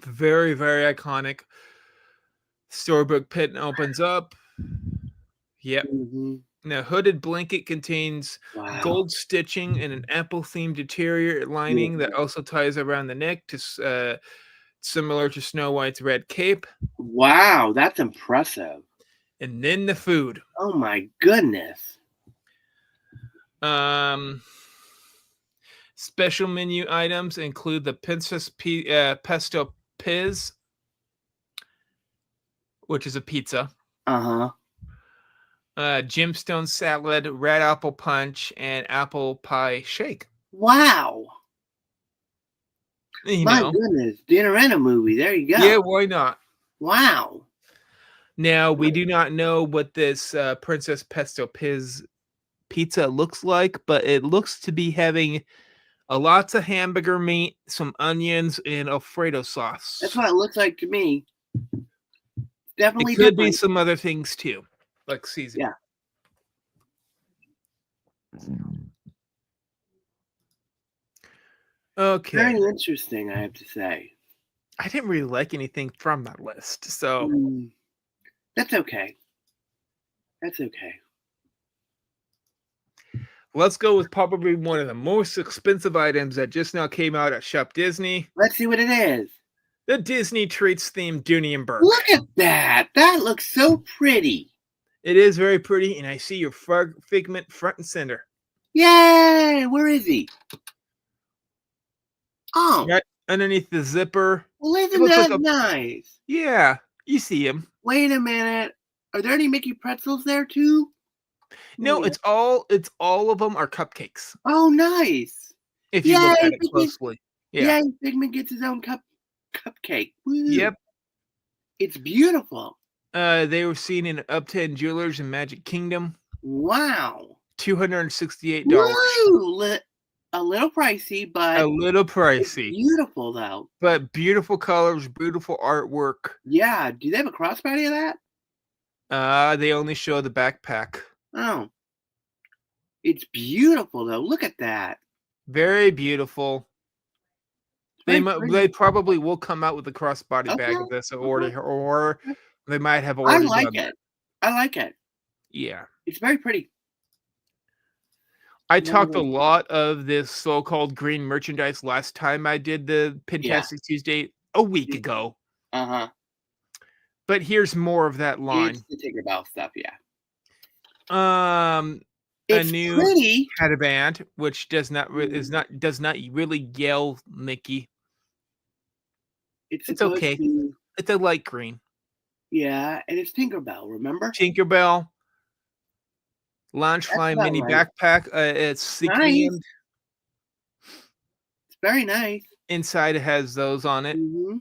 Very, very iconic. Storybook pin opens up. Yep. Now, hooded blanket contains gold stitching and an apple-themed interior lining that also ties around the neck to similar to Snow White's red cape. Wow, that's impressive. And then the food. Oh my goodness. Special menu items include the Princess Pesto Piz, which is a pizza. Gemstone salad, red apple punch, and apple pie shake. Wow. My goodness. Dinner and a movie. There you go. Yeah, why not? Wow. Now, we do not know what this Princess Pesto Piz pizza looks like, but it looks to be having lots of hamburger meat, some onions, and Alfredo sauce. That's what it looks like to me. Definitely it could be some other things too, like seasoning. Yeah. Okay. Very interesting, I have to say. I didn't really like anything from that list, so that's okay. That's okay. Let's go with probably one of the most expensive items that just now came out at Shop Disney. Let's see what it is. The Disney Treats themed Dooney and Burke. Look at that. That looks so pretty. It is very pretty, and I see your Figment front and center. Yay! Where is he? Oh. Right underneath the zipper. Well, isn't that nice? Yeah, you see him. Wait a minute. Are there any Mickey pretzels there too? No, it's all of them are cupcakes. Oh, nice. If you look at it closely. Yeah, Figment gets his own cupcake. Woo. Yep. It's beautiful. They were seen in Uptown Jewelers in Magic Kingdom. Wow. $268. Woo! A little pricey, but beautiful though. But beautiful colors, beautiful artwork. Yeah. Do they have a crossbody of that? They only show the backpack. Oh. It's beautiful though. Look at that. Very beautiful. They probably will come out with a crossbody bag of this or they might have already done that. I like it. Yeah. It's very pretty. I talked a lot of this so-called green merchandise last time I did the Pin-tastic Tuesday a week ago. Uh-huh. But here's more of that line. It's the Tinkerbell stuff, yeah. A new headband, which does not really yell Mickey. It's okay. It's a light green. Yeah, and it's Tinkerbell, remember? Tinkerbell. Loungefly mini backpack. It's sequined. Nice. It's very nice. Inside it has those on it. Mm-hmm.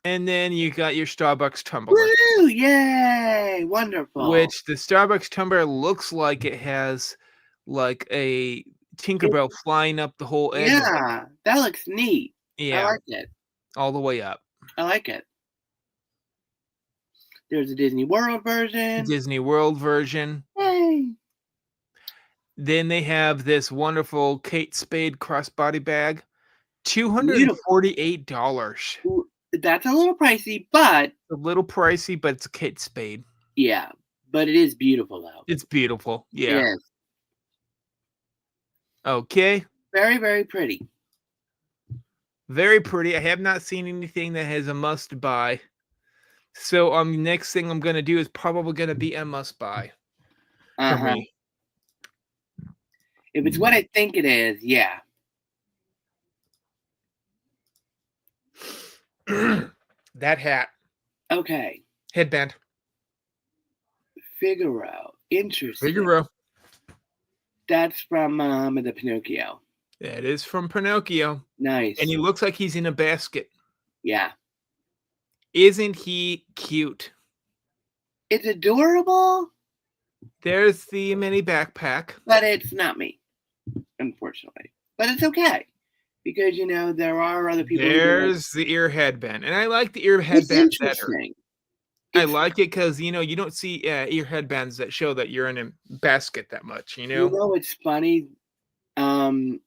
And then you got your Starbucks tumbler. Woo! Yay! Wonderful. Which the Starbucks tumbler looks like it has like a Tinkerbell flying up the whole edge. Yeah, that looks neat. Yeah. I like it. All the way up. I like it. There's a Disney World version. Hey. Then they have this wonderful Kate Spade crossbody bag. $248. That's a little pricey, but it's a Kate Spade. Yeah, but it is beautiful though. It's beautiful. Yeah. It is. Okay. Very, very pretty. Very pretty. I have not seen anything that has a must buy. So next thing I'm gonna do is probably gonna be a must buy for me. If it's what I think it is, yeah. That hat. Okay. Headband. Figaro. Interesting. Figaro. That's from the Pinocchio. That is from Pinocchio. Nice. And he looks like he's in a basket. Yeah. Isn't he cute? It's adorable. There's the mini backpack. But it's not me, unfortunately. But it's okay. Because, there are other people. There's the ear headband. And I like the ear headband better. I like it because, you don't see ear headbands that show that you're in a basket that much, It's funny. The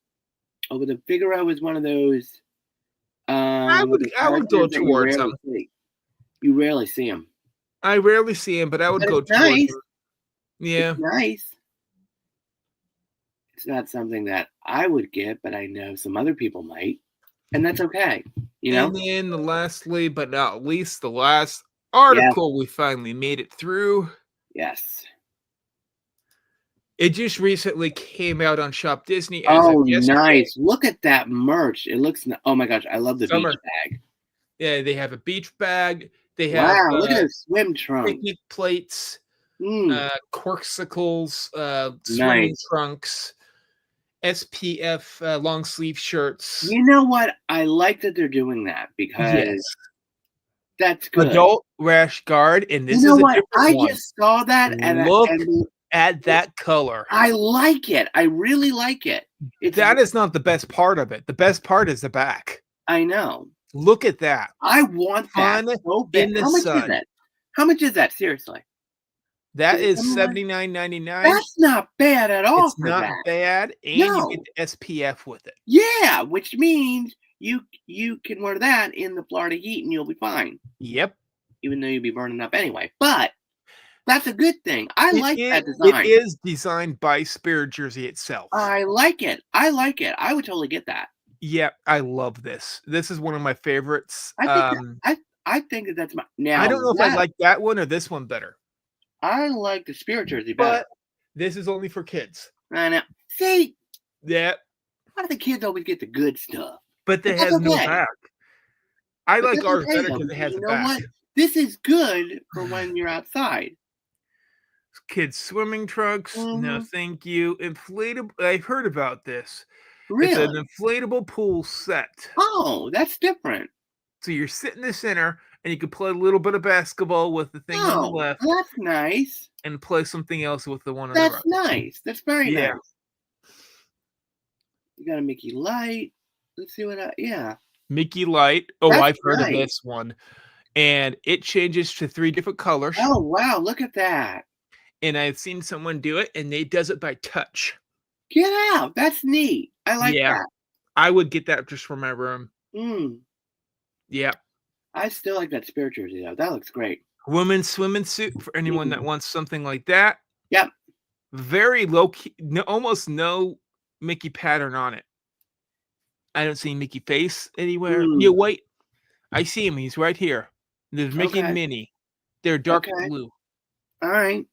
Figaro is one of those. I would go towards them. You rarely see them. I rarely see him, but I would go towards him. Yeah. It's nice. It's not something that I would get, but I know some other people might. And that's okay. And then lastly, but not least, the last article we finally made it through. Yes. It just recently came out on Shop Disney. Oh, nice. Look at that merch. It looks, oh my gosh, I love the beach bag. Yeah, they have a beach bag. They have look at those swim trunks. Picnic plates, corksicles, swimming trunks, SPF long sleeve shirts. You know what? I like that they're doing that because that's good. Adult rash guard, and this is a different one. I just saw that and look at that color. I like it. I really like it. That is not the best part of it. The best part is the back. I know. Look at that. I want that so bad. How much is that? How much is that? Seriously. That is $79.99. That's not bad at all. It's not bad, and you get the SPF with it. Yeah, which means you can wear that in the Florida heat and you'll be fine. Yep. Even though you'll be burning up anyway. But that's a good thing. I like that design. It is designed by Spirit Jersey itself. I like it. I would totally get that. Yeah, I love this. This is one of my favorites. I think that's my now. I don't know if I like that one or this one better. I like the Spirit Jersey better. But this is only for kids. I know. See? Yeah. Why do the kids always get the good stuff? But they have no back. I like ours better because it has a back. What? This is good for when you're outside. Kids swimming trunks. No, thank you. Inflatable. I've heard about this. Really? It's an inflatable pool set. Oh, that's different. So you're sitting in the center, and you can play a little bit of basketball with the thing on the left. That's nice. And play something else with the one on the right. That's nice. That's very nice. You got a Mickey Light. Let's see what Mickey Light. Oh, I've heard of this one. And it changes to 3 different colors. Oh, wow. Look at that. And I've seen someone do it, and they does it by touch. Get out. That's neat. I like that. I would get that just for my room. Yeah. I still like that Spirit Jersey, though. That looks great. Women's swimming suit for anyone that wants something like that. Yep. Very low key, almost no Mickey pattern on it. I don't see Mickey face anywhere. Yeah, wait. I see him. He's right here. There's Mickey and Minnie. They're dark blue. All right.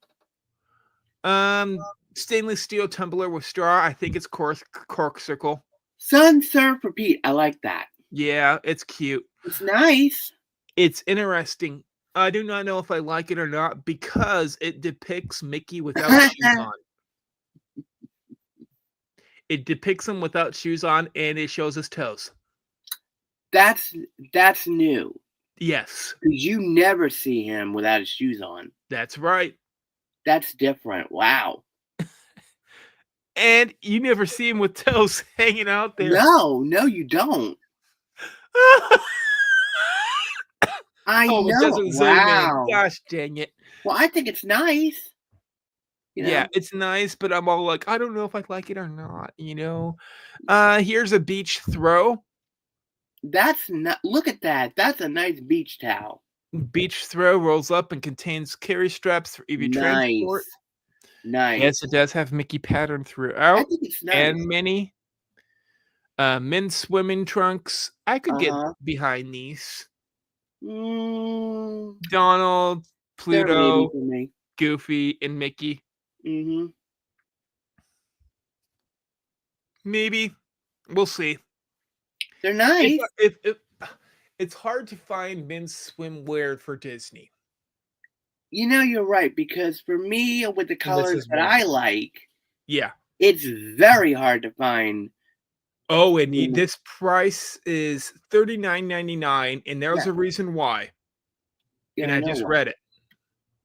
Stainless steel tumbler with straw. I think it's cork circle. Sun Surf Repeat. I like that. Yeah, it's cute. It's nice. It's interesting. I do not know if I like it or not because it depicts Mickey without shoes on. It depicts him without shoes on, and it shows his toes. That's new. Yes. Because you never see him without his shoes on. That's right. That's different. Wow. And you never see him with toes hanging out there. No, you don't. I know. It doesn't wow. Gosh dang it. Well, I think it's nice. Yeah, it's nice, but I'm all like, I don't know if I like it or not, Here's a beach throw. That's not. Look at that. That's a nice beach towel. Beach throw rolls up and contains carry straps for EV transport. Nice. Yes, it does have Mickey pattern throughout. I think it's nice. And Minnie. Men's swimming trunks. I could get behind these. Donald, Pluto, Goofy, and Mickey. Maybe. We'll see. They're nice. It's hard to find men's swimwear for Disney. You're right, because for me, with the colors that I like, yeah, it's very hard to find. Oh, and this price is $39.99, and there's a reason why. Yeah, and I just read it.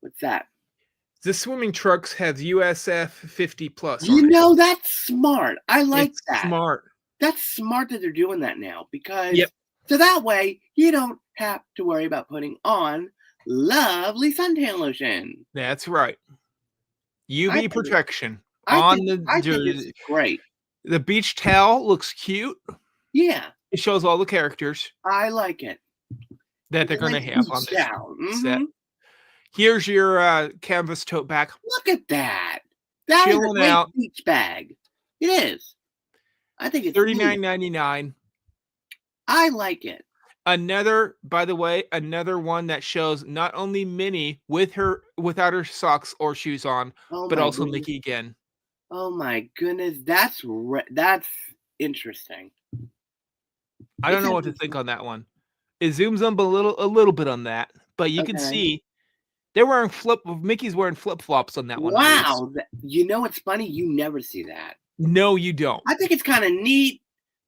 What's that? The swimming trunks have USF 50+. That's smart. I like that. Smart. That's smart that they're doing that now, because so that way you don't have to worry about putting on lovely suntan lotion. That's right. UV protection I think it's great. The beach towel looks cute. Yeah. It shows all the characters. I like it. That they're going to have on this set. Here's your canvas tote bag. Look at that. That is a great beach bag. It is. I think it's $39.99. I like it. By the way, another one that shows not only Minnie without her socks or shoes on, but also Mickey again. Oh my goodness, that's interesting. I don't know what to think on that one. It zooms up a little bit on that, but you can see they're wearing Mickey's wearing flip-flops on that one. Wow, it's funny, you never see that. No, you don't. I think it's kind of neat,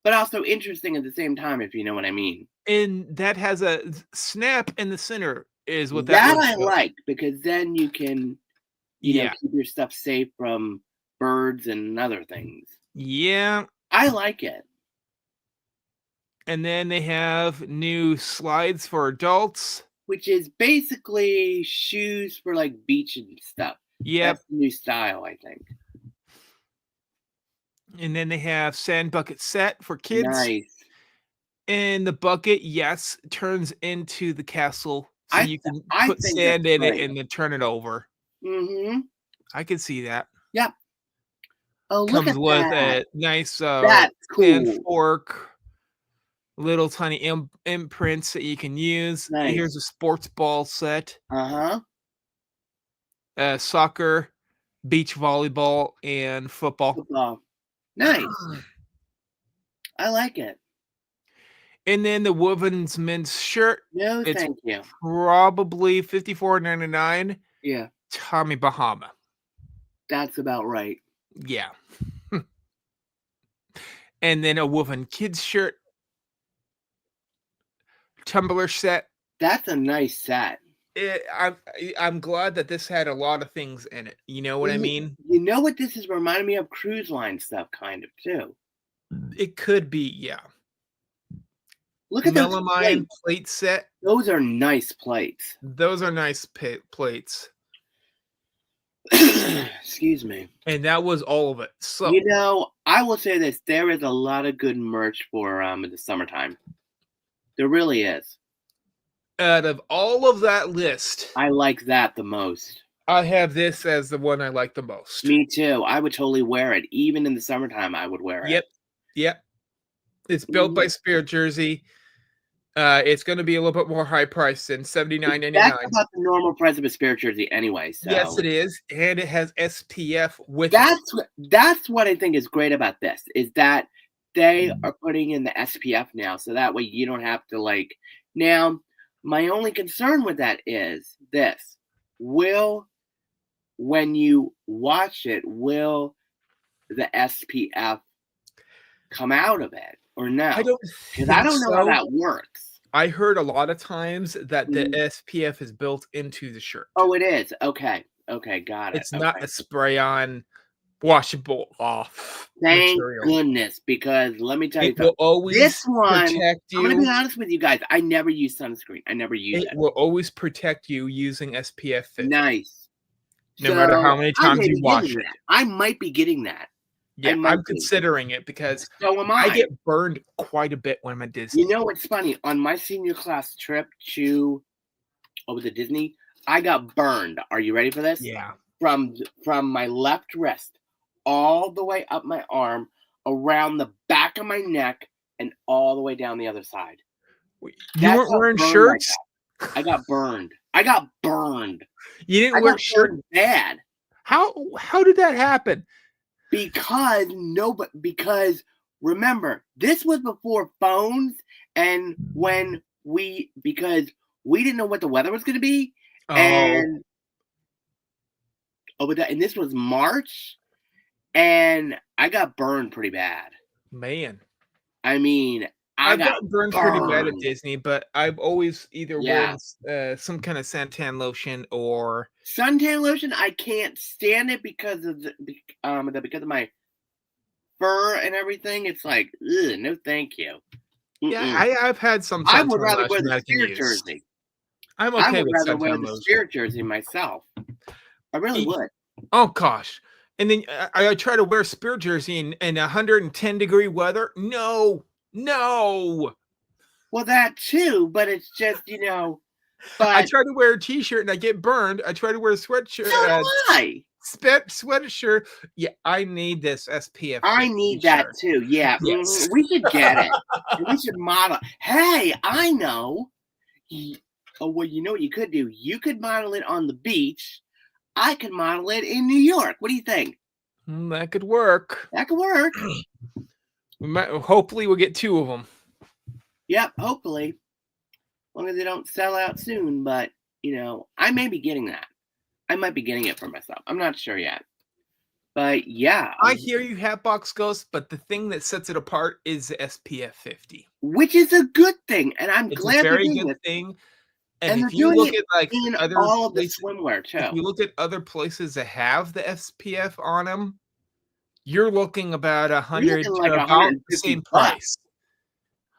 but also interesting at the same time, if you know what I mean. And that has a snap in the center is what that I like, because then you can keep your stuff safe from birds and other things. Yeah. I like it. And then they have new slides for adults. Which is basically shoes for like beach and stuff. Yeah. That's the new style, I think. And then they have sand bucket set for kids. Nice. And the bucket, turns into the castle. So you can put sand in it and then turn it over. Mm-hmm. I can see that. Yep. Oh, look Comes at with that. a nice That's cool. sand fork. little tiny imprints that you can use. Nice. Here's a sports ball set. Soccer, beach volleyball, and football. Nice. I like it. And then the women's men's shirt. No, thank you. Probably $54.99. Yeah. Tommy Bahama. That's about right. Yeah. And then a woven kids shirt. Tumbler set. That's a nice set. I'm glad that this had a lot of things in it. You know what I mean? You know what this is reminding me of? Cruise line stuff, kind of, too. It could be, yeah. Look at those melamine plate set. Those are nice plates. Those are nice plates. Excuse me. And that was all of it. So you know, I will say this: there is a lot of good merch for the summertime. There really is. Out of all of that list, I like that the most. I have this as the one I like the most. Me too. I would totally wear it. Even in the summertime, I would wear it. Yep. It's built by Spirit Jersey. It's going to be a little bit more high priced than $79.99. That's about the normal price of a Spirit Jersey anyway. So. Yes, it is. And it has SPF with That's what I think is great about this, is that they are putting in the SPF now. So that way you don't have to Now, my only concern with that is this. When you watch it, will the SPF come out of it or no? I don't know how that works. I heard a lot of times that the SPF is built into the shirt. Oh, it is. Okay, got it. It's not a spray-on, washable off. Thank material. Goodness, because let me tell you something. Always this one, protect you. I'm going to be honest with you guys. I never use sunscreen. I never use it. It will always protect you using SPF 50. Nice. No matter how many times you wash it. I might be getting that. Yeah, I'm considering it because so am I. I get burned quite a bit when I'm at Disney. You know what's funny? On my senior class trip to Disney, I got burned. Are you ready for this? Yeah. From my left wrist all the way up my arm, around the back of my neck, and all the way down the other side. You weren't wearing shirts? I got burned. You didn't wear shirts? Bad. How did that happen? Because remember, this was before phones, and because we didn't know what the weather was going to be, and this was March, and I got burned pretty bad. Man, I mean, I got burned pretty bad at Disney, but I've always either wearing some kind of suntan lotion or suntan lotion. I can't stand it because of my fur and everything. It's like, ugh, no, thank you. Yeah, I've had some. I would rather wear the Spirit Jersey. I'm okay I would with rather wear the Spirit Jersey myself. I really would. Oh gosh. And then I try to wear Spirit Jersey in 110-degree weather. No. Well, that too, but it's just, But I try to wear a t-shirt and I get burned. I try to wear a sweatshirt. So do I. Sweatshirt. Yeah, I need this SPF. I need that too. Yeah, yes. We should get it. We should model. Hey, I know. Oh, well, you know what you could do? You could model it on the beach. I could model it in New York. What do you think? That could work. Hopefully we'll get 2 of them. Yep, hopefully. As long as they don't sell out soon. But, I may be getting that. I might be getting it for myself. I'm not sure yet. But, yeah. I hear you, Hatbox Ghost, but the thing that sets it apart is the SPF 50. Which is a good thing. And I'm glad it's a very good thing. And if you look at other all of the swimwear too. If you look at other places that have the SPF on them, you're looking about 100 to about the same price.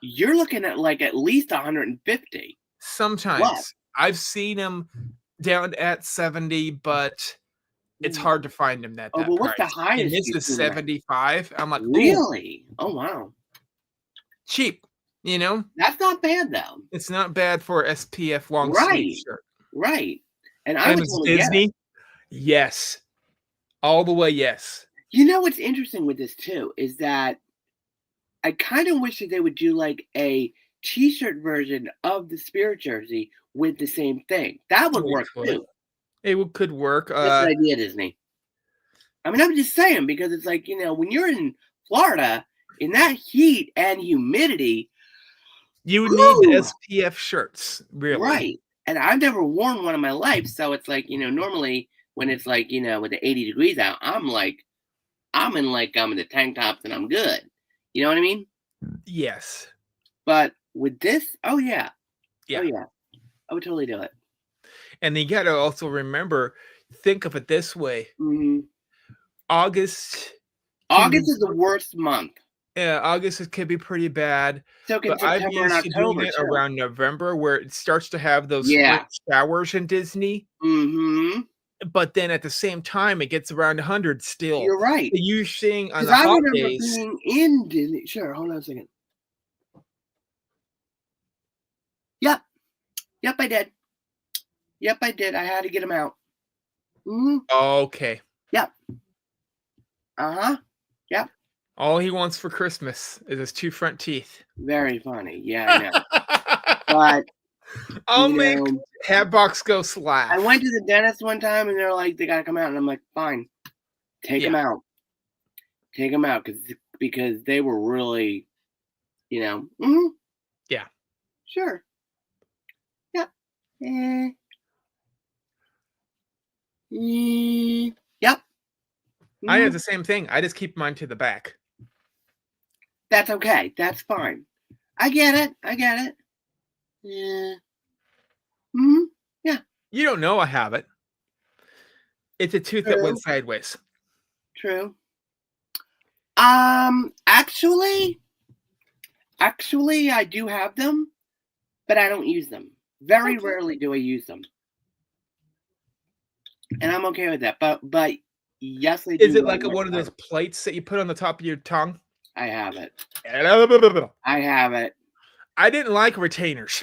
You're looking at at least 150. Sometimes. Plus. I've seen them down at 70, but it's hard to find them that well, what's the highest? And this is 75. I'm like, really? Oh wow. Cheap. That's not bad though. It's not bad for SPF long sleeve shirt. Right. And I would totally Disney. Yes. All the way, yes. You know what's interesting with this too is that I kind of wish that they would do like a t-shirt version of the Spirit jersey with the same thing. That would work too. It could work. That's an idea, Disney. I mean, I'm just saying, because it's like, when you're in Florida in that heat and humidity, you need the SPF shirts, really. Right. And I've never worn one in my life, so it's like, normally when it's like, with the 80 degrees out, I'm in the tank tops and I'm good. You know what I mean? Yes. But with this, oh yeah. Yeah. Oh yeah. I would totally do it. And you got to also remember, think of it this way. Mm-hmm. August is the worst month. Yeah, August could be pretty bad. So can but I've used to doing it around November, where it starts to have those spring showers in Disney. Mm-hmm. But then at the same time, it gets around 100 still. You're right. So you're seeing on the hot days. Being in Disney. Sure, hold on a second. Yep, I did. Yep, I did. I had to get them out. Mm-hmm. Okay. Yep. Uh-huh. Yep. All he wants for Christmas is his 2 front teeth. Very funny. Yeah, I know. But I'll make Hatbox go laugh. I went to the dentist one time and they're like, they gotta come out, and I'm like, fine. Take them out. Take them out, because they were really, mm-hmm. Yeah. Sure. Yep. Yep. Mm-hmm. I have the same thing. I just keep mine to the back. That's okay. That's fine. I get it. Yeah. Mm-hmm. Yeah. You don't know I have it. It's a tooth that went sideways. True. Actually, I do have them, but I don't use them. Very rarely do I use them. And I'm okay with that. But yes, I do. Is it like one of those plates that you put on the top of your tongue? I have it. I have it. I didn't like retainers.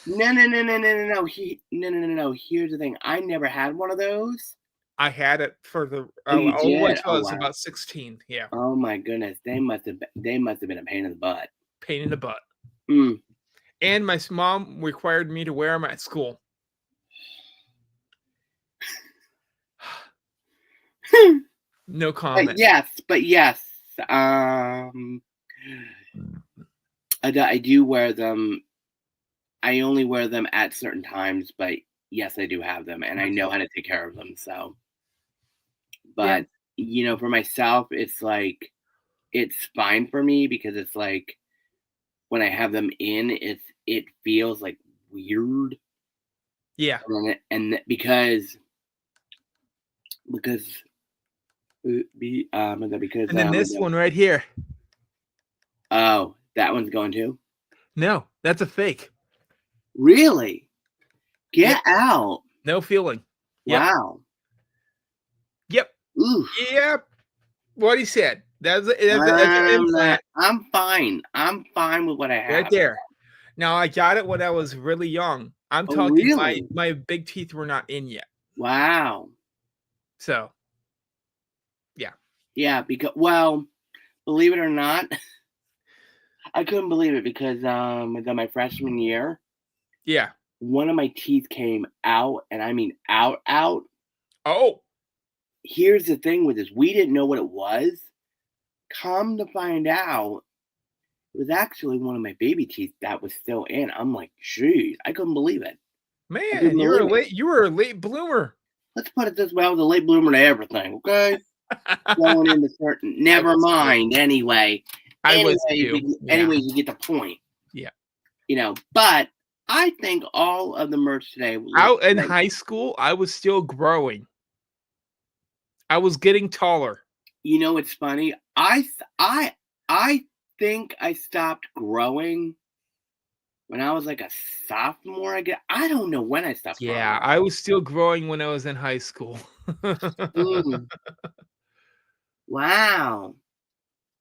No. No. Here's the thing. I never had one of those. I had it for the all the way until I was about 16. Yeah. Oh my goodness. They must have been a pain in the butt. Pain in the butt. Mm. And my mom required me to wear them at school. No comment. But yes. I do wear them. I only wear them at certain times, but yes, I do have them, and I know how to take care of them. So, but for myself, it's like, it's fine for me, because it's like, when I have them in, it feels like weird. Yeah. And because and then this one right here. Oh, that one's going too? No, that's a fake. Really? Get out. No feeling. Wow. Yep. Ooh. Yep. What he said. That's an implant. I'm fine. I'm fine with what I have. Right there. Now, I got it when I was really young. I'm talking really? my big teeth were not in yet. Wow. So, yeah. Yeah, because, well, believe it or not, I couldn't believe it, because my freshman year, yeah, one of my teeth came out, and I mean out. Oh. Here's the thing with this. We didn't know what it was. Come to find out, it was actually one of my baby teeth that was still in. I'm like, geez, I couldn't believe it. Man, you were a late bloomer. Let's put it this way, I was a late bloomer to everything, okay? Going into certain, never mind, anyway. Anyway, you get the point. Yeah. But I think all of the merch today. Out in high school, I was still growing. I was getting taller. It's funny. I think I stopped growing when I was like a sophomore. I don't know when I stopped growing. Yeah, I was still growing when I was in high school. Wow.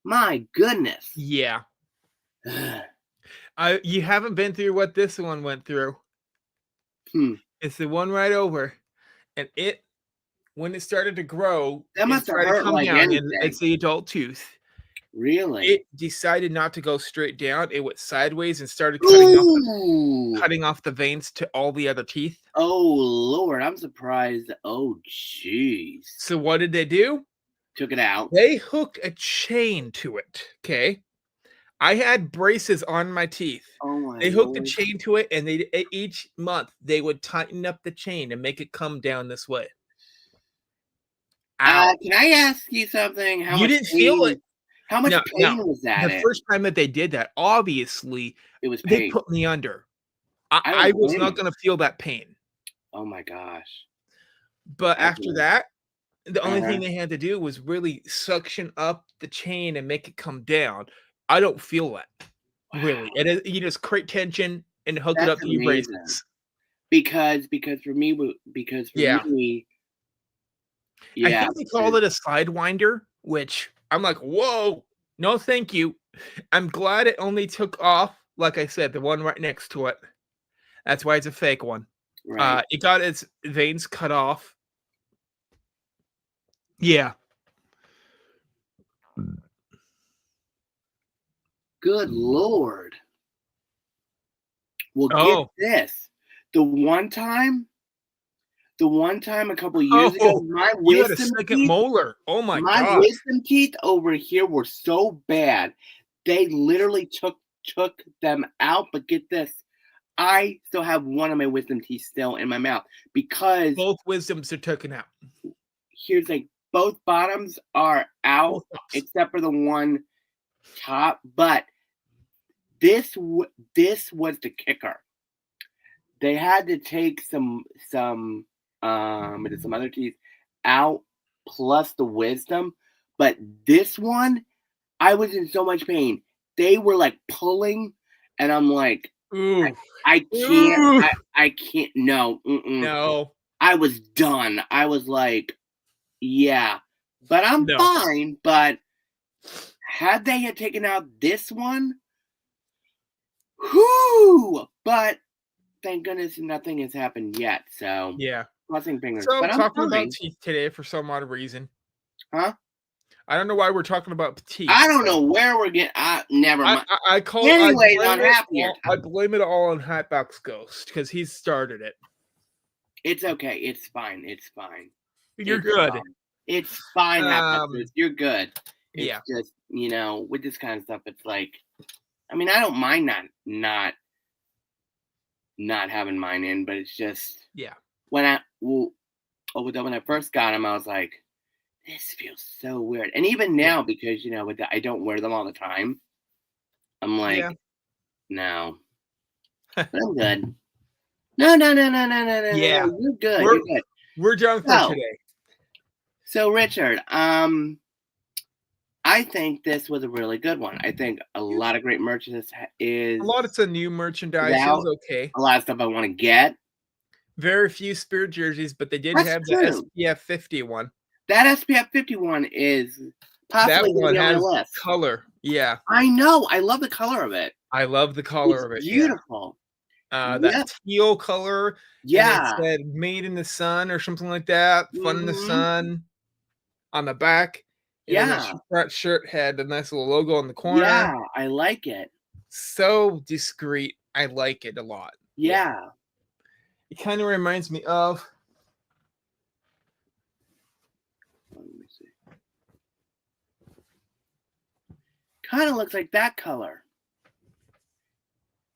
My goodness. Yeah. You haven't been through what this one went through. It's the one right over. And when it started to grow, that must have hurt like anything. It's the adult tooth. Really? It decided not to go straight down. It went sideways and started cutting off the veins to all the other teeth. Oh, Lord. I'm surprised. Oh, jeez. So what did they do? Took it out. They hooked a chain to it, okay? I had braces on my teeth. Oh, my They hooked Lord. a chain to it, and each month, they would tighten up the chain and make it come down this way. Ow. Can I ask you something? You didn't feel it. How much pain was that? The first time that they did that, obviously, it was pain. They put me under. I was not going to feel that pain. Oh my gosh. But after that, the only thing they had to do was really suction up the chain and make it come down. I don't feel that. Wow. Really. You just create tension and hook it up to your braces. Because for me, I think they called it a sidewinder, which I'm like, whoa, no, thank you. I'm glad it only took off, like I said, the one right next to it. That's why it's a fake one. Right. It got its veins cut off. Yeah. Good Lord. Well, get this. The one time a couple years ago, my wisdom teeth, molar. Oh my god. My wisdom teeth over here were so bad. They literally took them out, but get this. I still have one of my wisdom teeth still in my mouth because both wisdoms are taken out. Here's both bottoms are out except for the one top, but this was the kicker. They had to take some other teeth out plus the wisdom, but this one I was in so much pain. They were pulling, and I'm like, I can't. I can't. No. No. I was done. I was like, yeah, but I'm fine. But had they had taken out this one, whoo! But thank goodness nothing has happened yet. So yeah, crossing fingers. So but I'm talking about teeth today for some odd reason. Huh? I don't know why we're talking about teeth. I don't know where we're getting. Never mind. I blame it all on Hatbox Ghost because he started it. It's okay. It's fine. It's fine. You're good. Fine. It's fine. You're good. It's just with this kind of stuff, it's like, I mean, I don't mind not having mine in, but it's just when I first got them, I was like, this feels so weird. And even now, because I don't wear them all the time, I'm like, no, but I'm good. No. Yeah, no, you're good. You're good. We're done for today. So Richard, I think this was a really good one. I think a lot of great merchandise is. A lot of some new merchandise is okay. A lot of stuff I want to get. Very few Spirit jerseys, but they did have the SPF 50 one. That SPF 51 is possibly that one on has my list. Color. Yeah. I know. I love the color of it. I love the color of it. Beautiful. Yeah. That teal color. Yeah. And it said made in the sun or something like that. Fun in the sun on the back. And that shirt had a nice little logo on the corner. Yeah, I like it. So discreet. I like it a lot. Yeah. It kind of reminds me of. Let me see. Kind of looks like that color.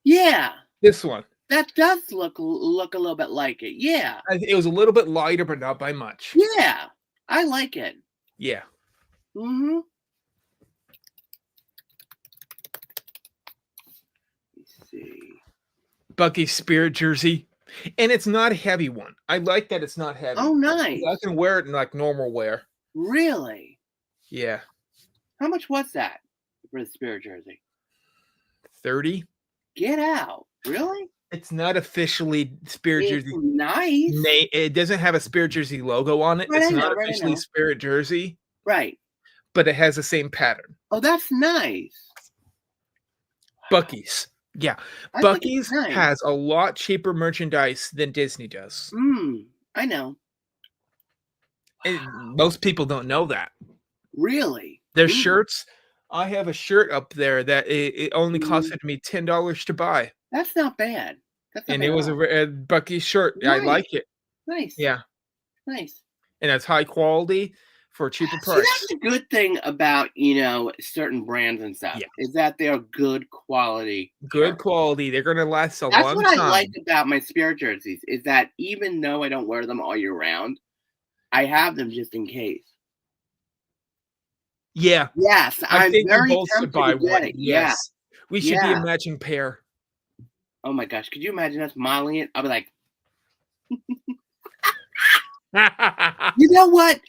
Yeah. This one. That does look a little bit like it. Yeah. It was a little bit lighter, but not by much. Yeah. I like it. Yeah. Mm-hmm. Let's see. Bucky's Spirit jersey. And it's not a heavy one. I like that it's not heavy. Oh, nice. I can wear it in normal wear. Really? Yeah. How much was that for the Spirit jersey? 30. Get out. Really? It's not officially Spirit jersey. Nice. It doesn't have a Spirit jersey logo on it. It's not officially Spirit jersey. Right. But it has the same pattern. Oh, that's nice. Bucky's. Yeah. Bucky's has a lot cheaper merchandise than Disney does. I know. And most people don't know that. Really? Their shirts I have a shirt up there that it only costed me $10 to buy. That's not bad. And it was a Bucky shirt. Nice. I like it. Nice. Yeah. Nice. And it's high quality for a cheaper price. See, that's the good thing about, certain brands and stuff, is that they're good quality. Good quality. They're going to last a long time. That's what I like about my Spirit jerseys, is that even though I don't wear them all year round, I have them just in case. Yeah. Yes, I think very we both should buy one. It. Yes. Yeah. We should be a matching pair. Oh my gosh, could you imagine us modeling it? I'll be like, you know what?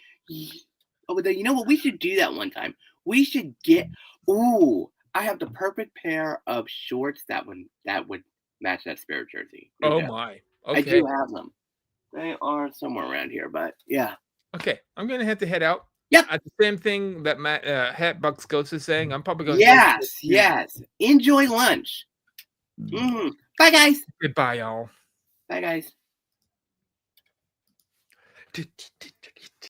Oh, but you know what? We should do that one time. We should get. Ooh, I have the perfect pair of shorts that would match that Spirit jersey. Oh my! Okay. I do have them. They are somewhere around here, but yeah. Okay, I'm gonna have to head out. Yep. The same thing that Hat Bucks Ghost is saying. I'm probably going. Yes. Enjoy lunch. Bye, guys. Goodbye, y'all. Bye, guys.